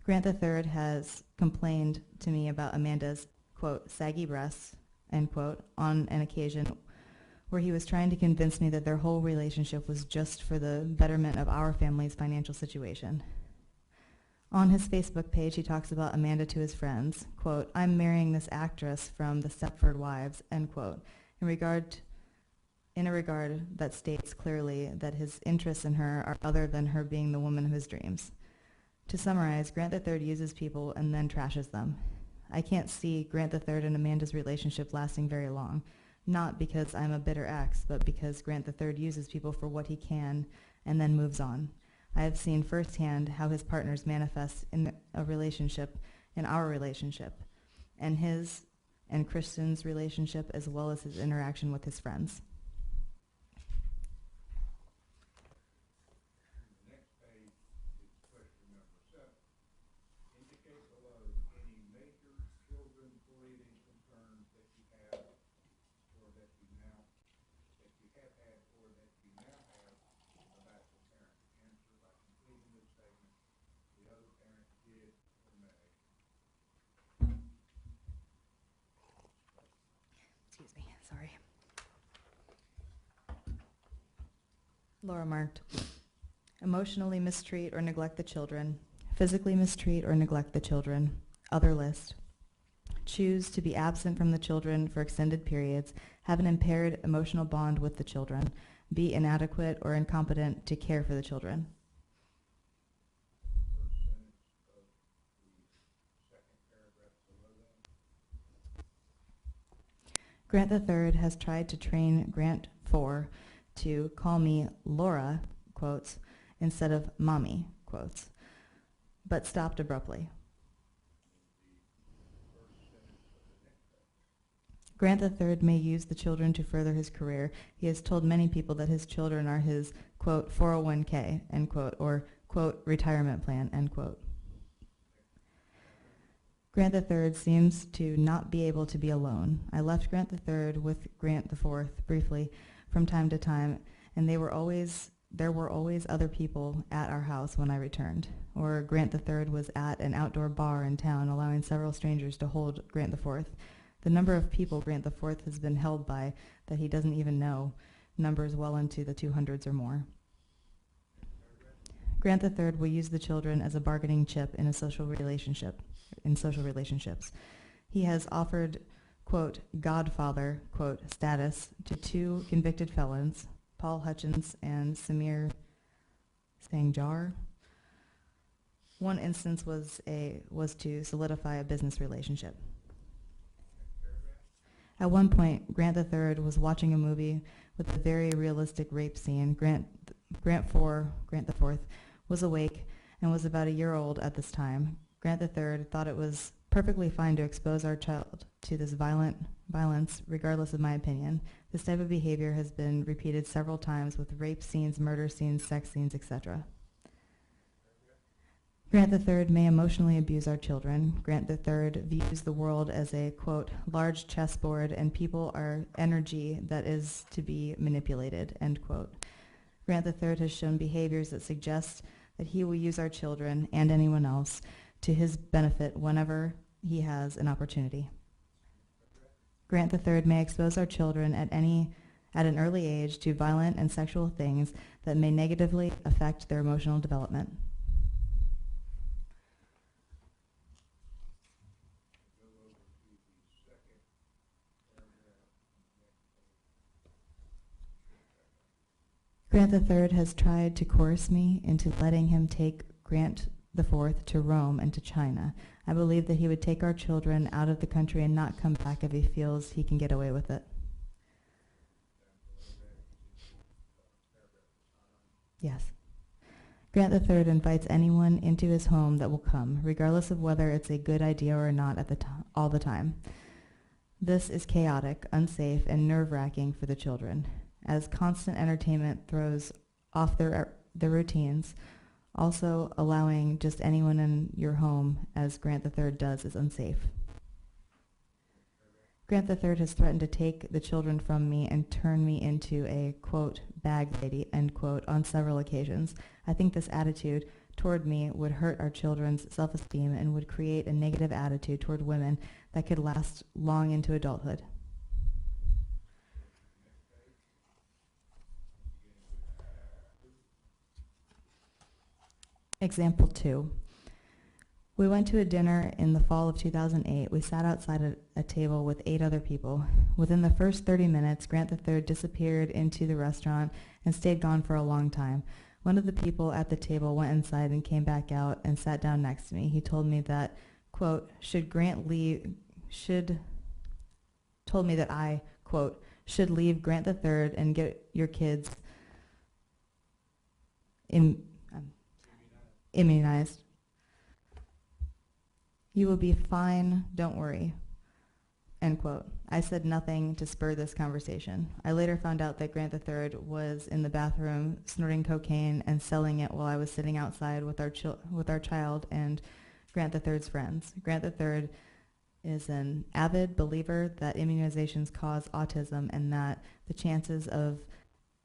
Grant III has complained to me about Amanda's, quote, "saggy breasts," end quote, on an occasion where he was trying to convince me that their whole relationship was just for the betterment of our family's financial situation. On his Facebook page, he talks about Amanda to his friends, quote, "I'm marrying this actress from the Stepford Wives," end quote, in a regard that states clearly that his interests in her are other than her being the woman of his dreams. To summarize, Grant III uses people and then trashes them. I can't see Grant III and Amanda's relationship lasting very long, not because I'm a bitter ex, but because Grant III uses people for what he can and then moves on. I have seen firsthand how his partners manifest in our relationship, and his and Kristen's relationship, as well as his interaction with his friends. Excuse me, sorry. Laura marked, emotionally mistreat or neglect the children, physically mistreat or neglect the children, other list. Choose to be absent from the children for extended periods, have an impaired emotional bond with the children, be inadequate or incompetent to care for the children. Grant III has tried to train Grant IV to call me Laura, quotes, instead of mommy, quotes, but stopped abruptly. Grant III may use the children to further his career. He has told many people that his children are his, quote, 401k, end quote, or, quote, retirement plan, end quote. Grant III seems to not be able to be alone. I left Grant III with Grant IV briefly from time to time, and there were always other people at our house when I returned. Or Grant III was at an outdoor bar in town, allowing several strangers to hold Grant IV. The number of people Grant IV has been held by that he doesn't even know numbers well into the 200s or more. Grant III will use the children as a bargaining chip in social relationships. He has offered, quote, godfather, quote, status to 2 convicted felons, Paul Hutchins and Samir Sangjar. One instance was to solidify a business relationship. At one point, Grant III was watching a movie with a very realistic rape scene. Grant IV, was awake and was about a year old at this time. Grant III thought it was perfectly fine to expose our child to this violence, regardless of my opinion. This type of behavior has been repeated several times with rape scenes, murder scenes, sex scenes, etc. Grant III may emotionally abuse our children. Grant III views the world as a, quote, large chessboard and people are energy that is to be manipulated, end quote. Grant III has shown behaviors that suggest that he will use our children and anyone else to his benefit whenever he has an opportunity. Grant III may expose our children at an early age to violent and sexual things that may negatively affect their emotional development. Grant III has tried to coerce me into letting him take Grant IV to Rome and to China. I believe that he would take our children out of the country and not come back if he feels he can get away with it. Yes. Grant III invites anyone into his home that will come, regardless of whether it's a good idea or not all the time. This is chaotic, unsafe, and nerve-wracking for the children, as constant entertainment throws off their routines. Also, allowing just anyone in your home, as Grant III does, is unsafe. Grant III has threatened to take the children from me and turn me into a, quote, bag lady, end quote, on several occasions. I think this attitude toward me would hurt our children's self-esteem and would create a negative attitude toward women that could last long into adulthood. Example 2. We went to a dinner in the fall of 2008. We sat outside a table with 8 other people. Within the first 30 minutes, Grant III disappeared into the restaurant and stayed gone for a long time. One of the people at the table went inside and came back out and sat down next to me. He told me that, quote, told me that I, quote, should leave Grant III and get your kids immunized. You will be fine, don't worry, end quote. I said nothing to spur this conversation. I later found out that Grant III was in the bathroom snorting cocaine and selling it while I was sitting outside with our child and Grant III's friends. Grant III is an avid believer that immunizations cause autism and that the chances of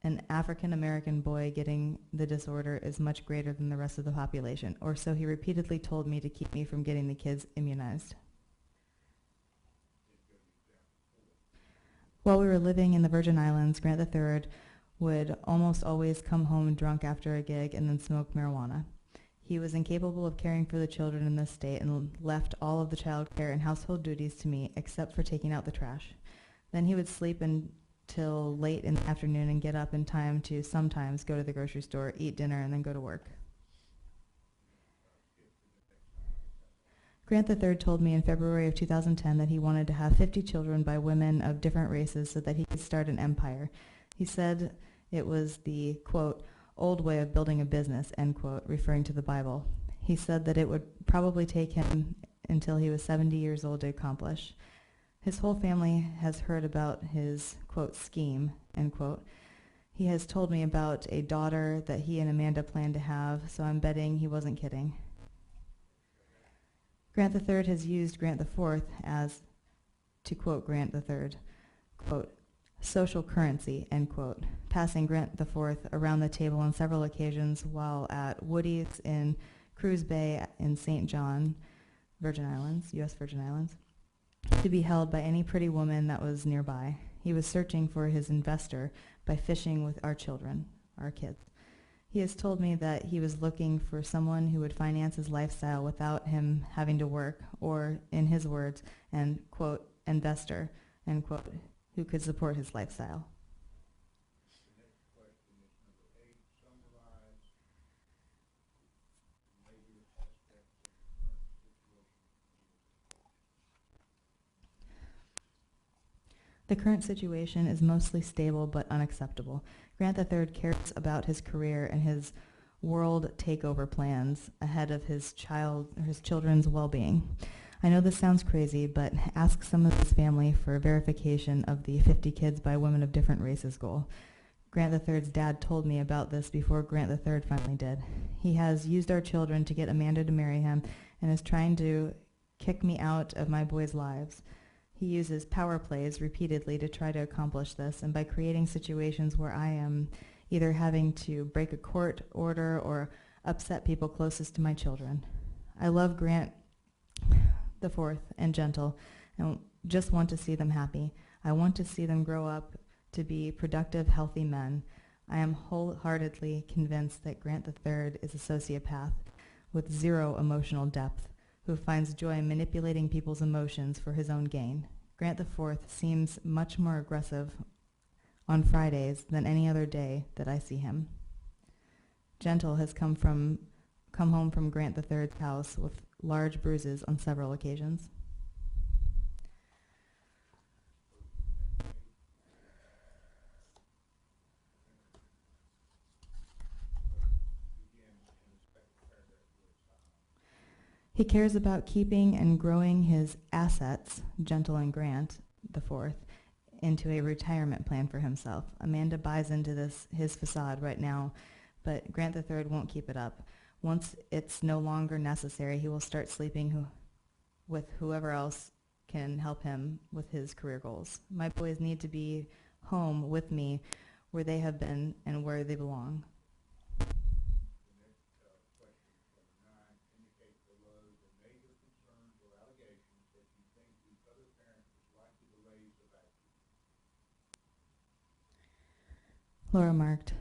an African American boy getting the disorder is much greater than the rest of the population, or so he repeatedly told me to keep me from getting the kids immunized. While we were living in the Virgin Islands, Grant III would almost always come home drunk after a gig and then smoke marijuana. He was incapable of caring for the children in this state and left all of the child care and household duties to me except for taking out the trash. Then he would sleep until late in the afternoon and get up in time to sometimes go to the grocery store, eat dinner, and then go to work. Grant III told me in February of 2010 that he wanted to have 50 children by women of different races so that he could start an empire. He said It was the, quote, old way of building a business, end quote, referring to the Bible. He said that it would probably take him until he was 70 years old to accomplish. His whole family has heard about his, quote, scheme, end quote. He has told me about a daughter that he and Amanda planned to have, so I'm betting he wasn't kidding. Grant III has used Grant IV as, to quote Grant III, quote, social currency, end quote, passing Grant IV around the table on several occasions while at Woody's in Cruz Bay in St. John, Virgin Islands, U.S. Virgin Islands, to be held by any pretty woman that was nearby. He was searching for his investor by fishing with our children, our kids. He has told me that he was looking for someone who would finance his lifestyle without him having to work, or, in his words, an, quote, investor, end quote, who could support his lifestyle. The next question is number 8. Summarize major aspects of the current situation. The current situation is mostly stable but unacceptable. Grant III cares about his career and his world takeover plans ahead of his children's well-being. I know this sounds crazy, but ask some of his family for verification of the 50 kids by women of different races goal. Grant III's dad told me about this before Grant III finally did. He has used our children to get Amanda to marry him and is trying to kick me out of my boys' lives. He uses power plays repeatedly to try to accomplish this, and by creating situations where I am either having to break a court order or upset people closest to my children. I love Grant IV and Gentle and just want to see them happy. I want to see them grow up to be productive, healthy men. I am wholeheartedly convinced that Grant III is a sociopath with zero emotional depth, who finds joy in manipulating people's emotions for his own gain. Grant IV seems much more aggressive on Fridays than any other day that I see him. Gentle has come home from Grant III's house with large bruises on several occasions. He cares about keeping and growing his assets, Gentle and Grant IV, into a retirement plan for himself. Amanda buys into his facade right now, but Grant III won't keep it up. Once it's no longer necessary, he will start sleeping with whoever else can help him with his career goals. My boys need to be home with me, where they have been and where they belong. Laura marked,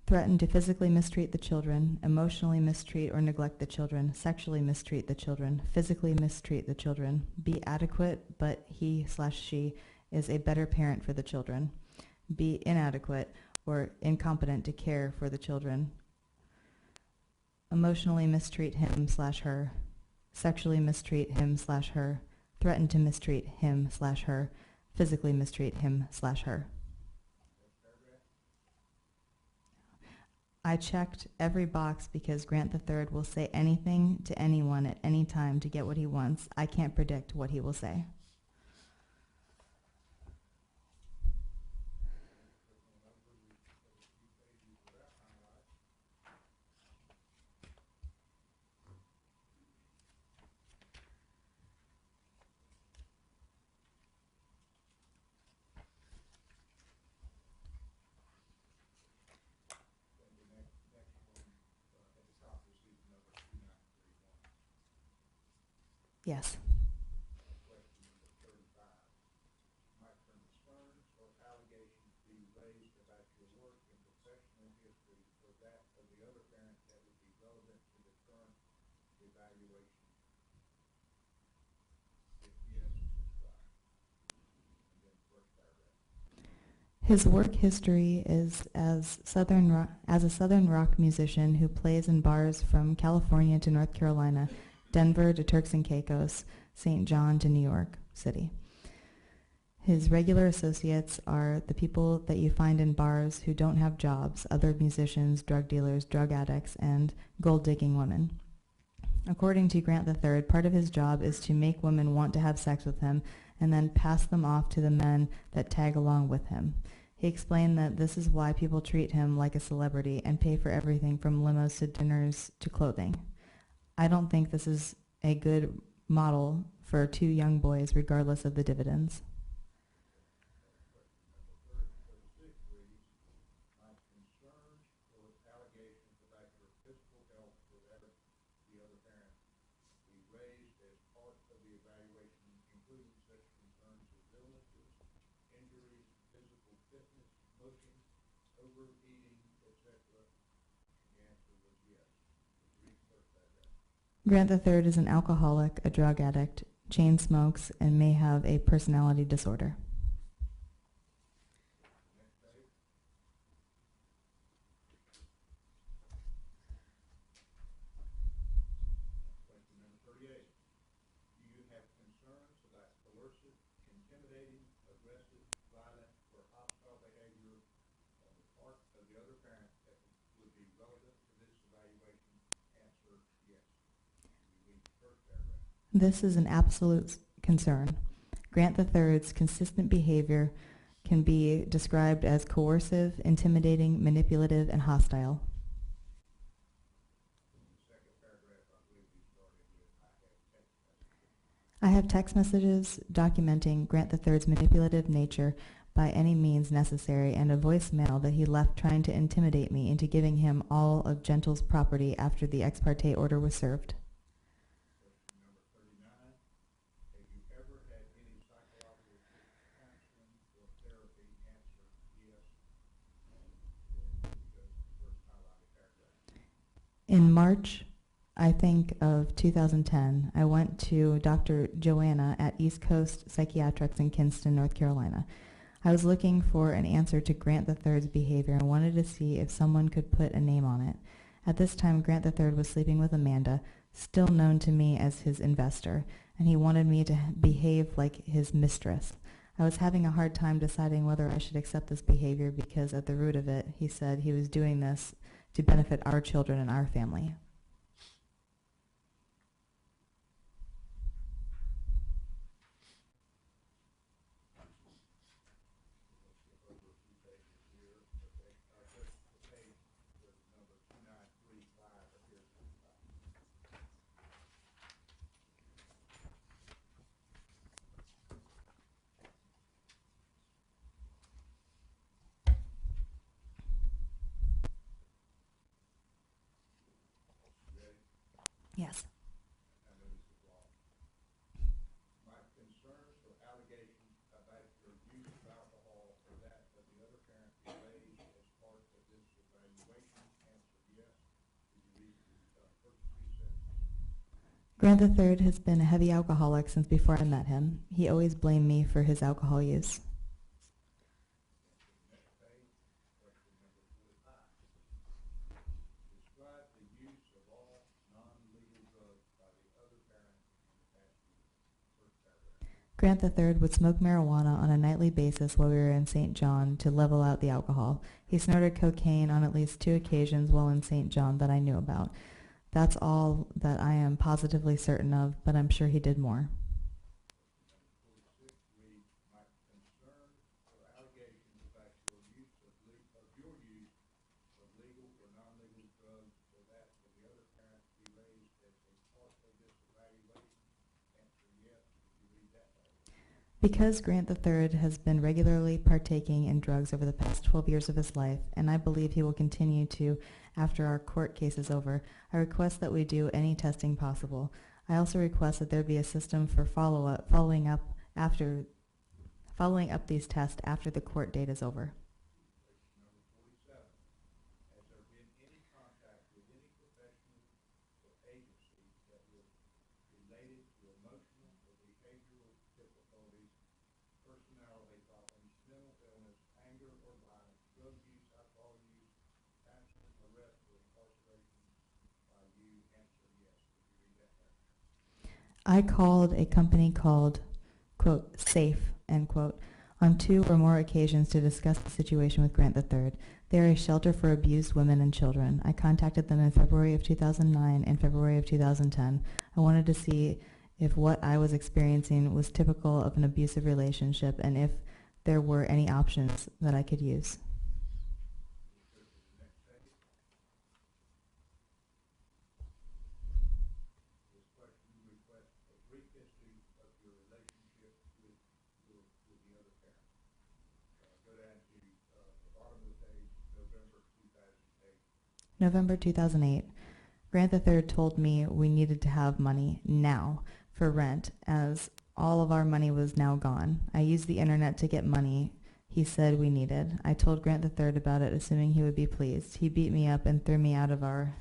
threaten to physically mistreat the children, emotionally mistreat or neglect the children, sexually mistreat the children, physically mistreat the children, be adequate, but he/she is a better parent for the children, be inadequate or incompetent to care for the children, emotionally mistreat him/her, sexually mistreat him/her, threaten to mistreat him/her, physically mistreat him/her. I checked every box because Grant III will say anything to anyone at any time to get what he wants. I can't predict what he will say. Yes. Question number 35. Might concerns or allegations be raised about your work and professional history or that of the other parent that would be relevant to the current evaluation? If yes, describe. And then first paragraph. His work history is as a Southern rock musician who plays in bars from California to North Carolina, Denver to Turks and Caicos, St. John to New York City. His regular associates are the people that you find in bars who don't have jobs, other musicians, drug dealers, drug addicts, and gold-digging women. According to Grant III, part of his job is to make women want to have sex with him and then pass them off to the men that tag along with him. He explained that this is why people treat him like a celebrity and pay for everything from limos to dinners to clothing. I don't think this is a good model for two young boys, regardless of the dividends. My concerns or allegations about your physical health without the other parent be raised as part of the evaluation, including such concerns as illnesses, injuries, physical fitness, smoking, overeating, etc. The answer was yes. Read the first paragraph. Grant III is an alcoholic, a drug addict, chain smokes, and may have a personality disorder. Next page. Question number 38. Do you have concerns about coercive, intimidating, aggressive, violent, or hostile behavior on the part of the other parent that would be relevant to this evaluation? Answer yes. You read the first paragraph. This is an absolute concern. Grant III's consistent behavior can be described as coercive, intimidating, manipulative, and hostile. In the second paragraph, I believe you started with, I have text messages. I have text messages documenting Grant III's manipulative nature by any means necessary and a voicemail that he left trying to intimidate me into giving him all of Gentle's property after the ex parte order was served. Question number 39. Have you ever had any psychological counseling or therapy? Answer yes. And then we go to the first highlighted paragraph. In March, I think, of 2010, I went to Dr. Joanna at East Coast Psychiatrics in Kinston, North Carolina. I was looking for an answer to Grant III's behavior and wanted to see if someone could put a name on it. At this time, Grant III was sleeping with Amanda, still known to me as his investor, and he wanted me to behave like his mistress. I was having a hard time deciding whether I should accept this behavior because at the root of it, he said he was doing this to benefit our children and our family. Let's skip over a few pages here. Okay, just the page with number 2935 appears at the top. You ready? Yes. I know this is long. My concerns or allegations about your use of alcohol or that of the other parent be raised as part of this evaluation. Answer yes. Would you read the first three sentences? Grant III has been a heavy alcoholic since before I met him. He always blamed me for his alcohol use. Next page, question number 45. Describe the use of all non-legal drugs by the other parent in the past year. First paragraph. Grant III would smoke marijuana on a nightly basis while we were in St. John to level out the alcohol. He snorted cocaine on at least 2 occasions while in St. John that I knew about. That's all that I am positively certain of, but I'm sure he did more. Number 46 reads, my concerns or allegations about your use of legal or non-legal drugs or that of the other parent be raised as a part of this evaluation. Answer yes. Would you read that paragraph? Because Grant III has been regularly partaking in drugs over the past 12 years of his life, and I believe he will continue to after our court case is over, I request that we do any testing possible. I also request that there be a system for following up these tests after the court date is over. Question number 47. Has there been any contact with any professional or agency that was related to emotional or behavioral difficulties, personality problems, mental illness, anger or violence, drug use, alcohol use, counseling, arrest, or incarceration by you? Answer yes. Would you read that paragraph? I called a company called, quote, Safe end quote, on 2 or more occasions to discuss the situation with Grant III. They are a shelter for abused women and children. I contacted them in February of 2009 and February of 2010. I wanted to see if what I was experiencing was typical of an abusive relationship and if there were any options that I could use. This question requests a brief history of your relationship with the other parent. Go down to the bottom of the page, November 2008. November 2008. Grant III told me we needed to have money now for rent, as all of our money was now gone. I used the internet to get money he said we needed. I told Grant III about it, assuming he would be pleased. He beat me up and threw me out of our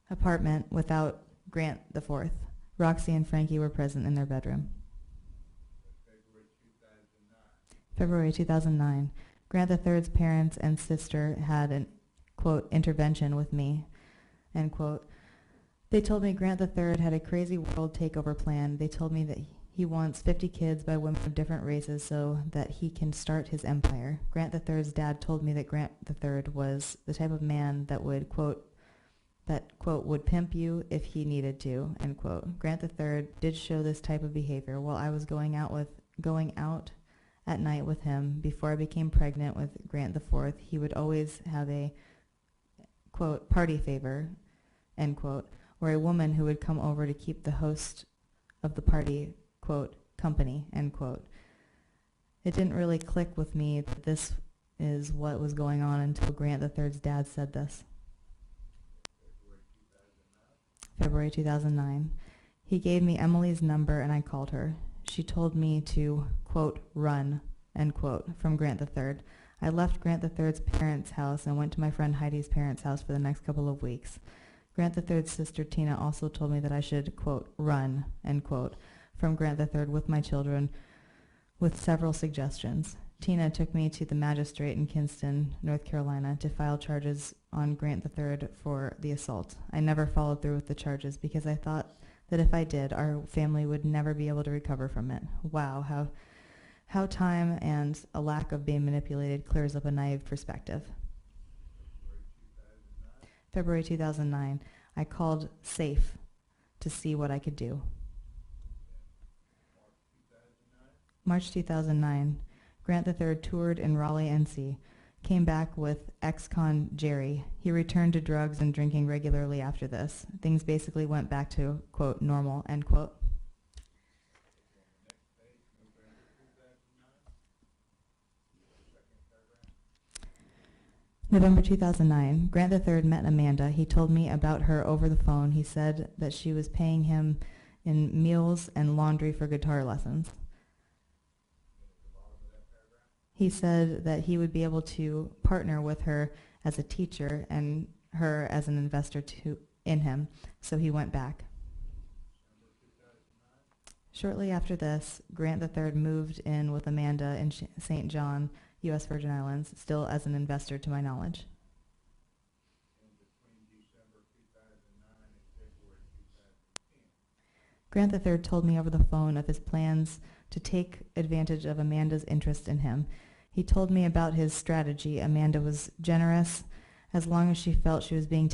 apartment without Grant IV. Roxy and Frankie were present in their bedroom. February 2009. February 2009. Grant III's parents and sister had an, quote, intervention with me, end quote. They told me Grant III had a crazy world takeover plan. They told me that he wants 50 kids by women of different races so that he can start his empire. Grant III's dad told me that Grant III was the type of man that would, quote, would pimp you if he needed to, end quote. Grant III did show this type of behavior while I was going out at night with him. Before I became pregnant with Grant IV, he would always have a, quote, party favor, end quote, or a woman who would come over to keep the host of the party, quote, company, end quote. It didn't really click with me that this is what was going on until Grant III's dad said this. February 2009. He gave me Emily's number and I called her. She told me to, quote, run, end quote, from Grant III. I left Grant III's parents' house and went to my friend Heidi's parents' house for the next couple of weeks. Grant III's sister Tina also told me that I should, quote, run, end quote, from Grant III with my children, with several suggestions. Tina took me to the magistrate in Kinston, North Carolina, to file charges on Grant III for the assault. I never followed through with the charges because I thought that if I did, our family would never be able to recover from it. Wow, how time and a lack of being manipulated clears up a naive perspective. February 2009. I called SAFE to see what I could do. March 2009. Grant III toured in Raleigh, NC. Came back with ex-con Jerry. He returned to drugs and drinking regularly after this. Things basically went back to, quote, normal, end quote. November 2009. Grant III met Amanda. He told me about her over the phone. He said that she was paying him in meals and laundry for guitar lessons. He said that he would be able to partner with her as a teacher and her as an investor in him, so he went back. Shortly after this, Grant III moved in with Amanda in St. John, U.S. Virgin Islands, still as an investor to my knowledge. Grant III told me over the phone of his plans to take advantage of Amanda's interest in him. He told me about his strategy. Amanda was generous as long as she felt she wasn't being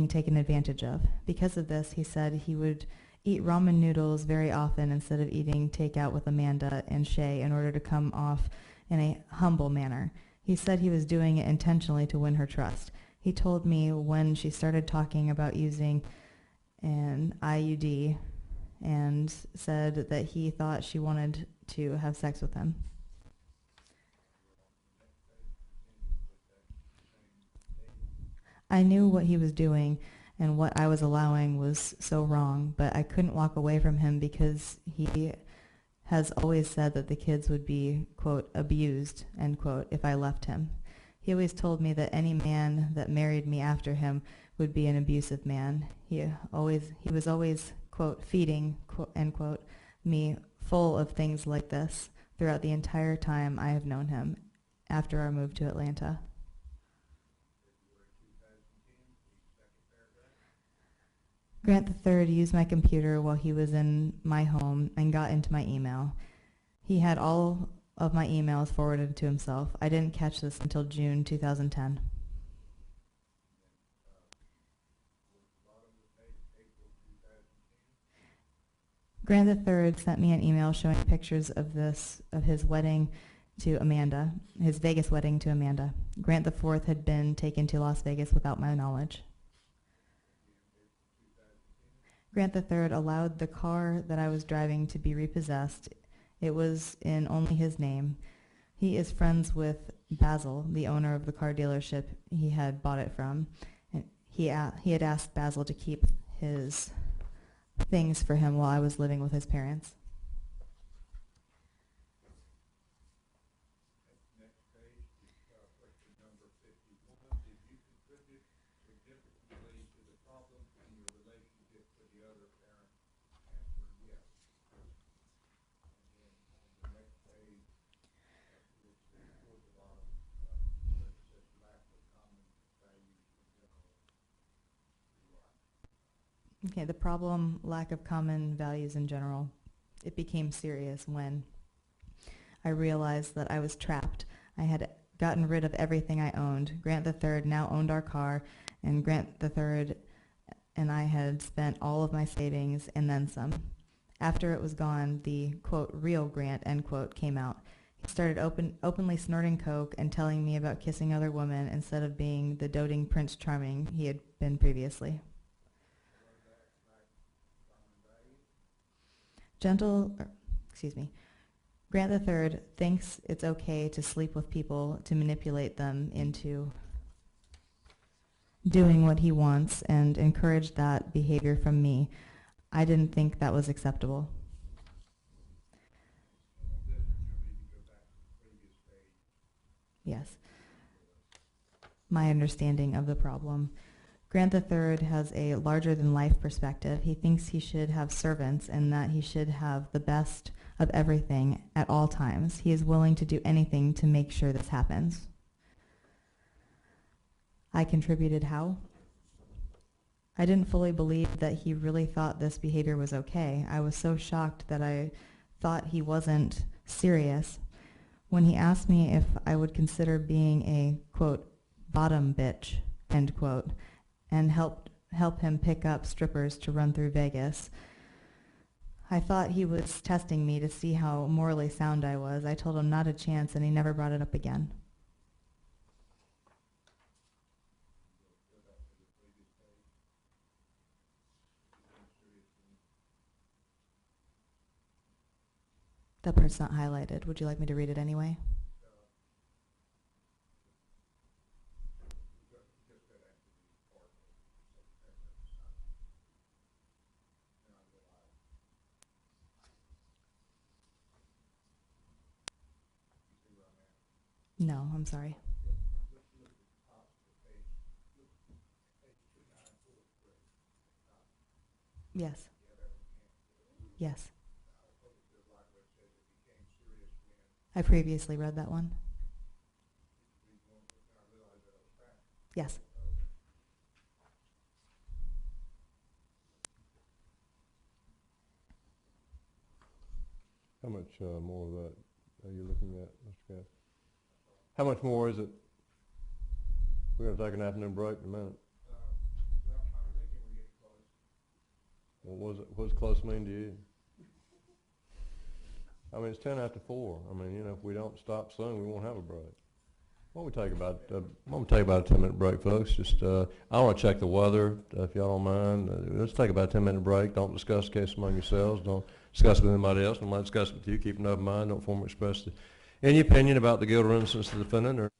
taken advantage of. Because of this, he said he would eat ramen noodles very often instead of eating takeout with Amanda and Shay in order to come off in a humble manner. He said he was doing it intentionally to win her trust. He told me when she started talking about using an IUD and said that he thought she wanted to have sex with him. I knew what he was doing and what I was allowing was so wrong, but I couldn't walk away from him because he has always said that the kids would be, quote, abused, end quote, if I left him. He always told me that any man that married me after him would be an abusive man. He was always, quote, feeding, quote, end quote, me full of things like this throughout the entire time I have known him after our move to Atlanta. Grant III used my computer while he was in my home and got into my email. He had all of my emails forwarded to himself. I didn't catch this until June 2010. Grant III sent me an email showing pictures of his wedding to Amanda, his Vegas wedding to Amanda. Grant IV had been taken to Las Vegas without my knowledge. Grant III allowed the car that I was driving to be repossessed. It was in only his name. He is friends with Basil, the owner of the car dealership he had bought it from. And he had asked Basil to keep his things for him while I was living with his parents. Next page, question number 51. Did you contribute significantly to the problem in your relationship with the other parent? Answer, yes. And then on the next page, it's toward the bottom, where it says lack of common values in general. Okay, the problem, lack of common values in general. It became serious when I realized that I was trapped. I had gotten rid of everything I owned. Grant III now owned our car, and Grant III and I had spent all of my savings and then some. After it was gone, the, quote, real Grant, end quote, came out. He started openly snorting coke and telling me about kissing other women instead of being the doting Prince Charming he had been previously. Grant III thinks it's okay to sleep with people to manipulate them into doing what he wants and encouraged that behavior from me. I didn't think that was acceptable. Yes. My understanding of the problem. Grant III has a larger-than-life perspective. He thinks he should have servants and that he should have the best of everything at all times. He is willing to do anything to make sure this happens. I contributed how? I didn't fully believe that he really thought this behavior was okay. I was so shocked that I thought he wasn't serious. When he asked me if I would consider being a, quote, bottom bitch, end quote, and help him pick up strippers to run through Vegas, I thought he was testing me to see how morally sound I was. I told him not a chance, and he never brought it up again. That part's not highlighted. Would you like me to read it anyway? No, I'm sorry. Yes. Yes. I previously read that one. Yes. How much more of that are you looking at, Mr. Cass? How much more is it? We're going to take an afternoon break in a minute. Well, I'm thinking we're getting close. Well, what does close mean to you? I mean, it's 10 after 4. I mean, you know, if we don't stop soon, we won't have a break. Why don't we take about a 10-minute break, folks? Just, I want to check the weather, if y'all don't mind. Let's take about a 10-minute break. Don't discuss the case among yourselves. Don't discuss it with anybody else. Don't discuss it with you. Keep an open mind. Don't form or express any opinion about the guilt or innocence of the defendant or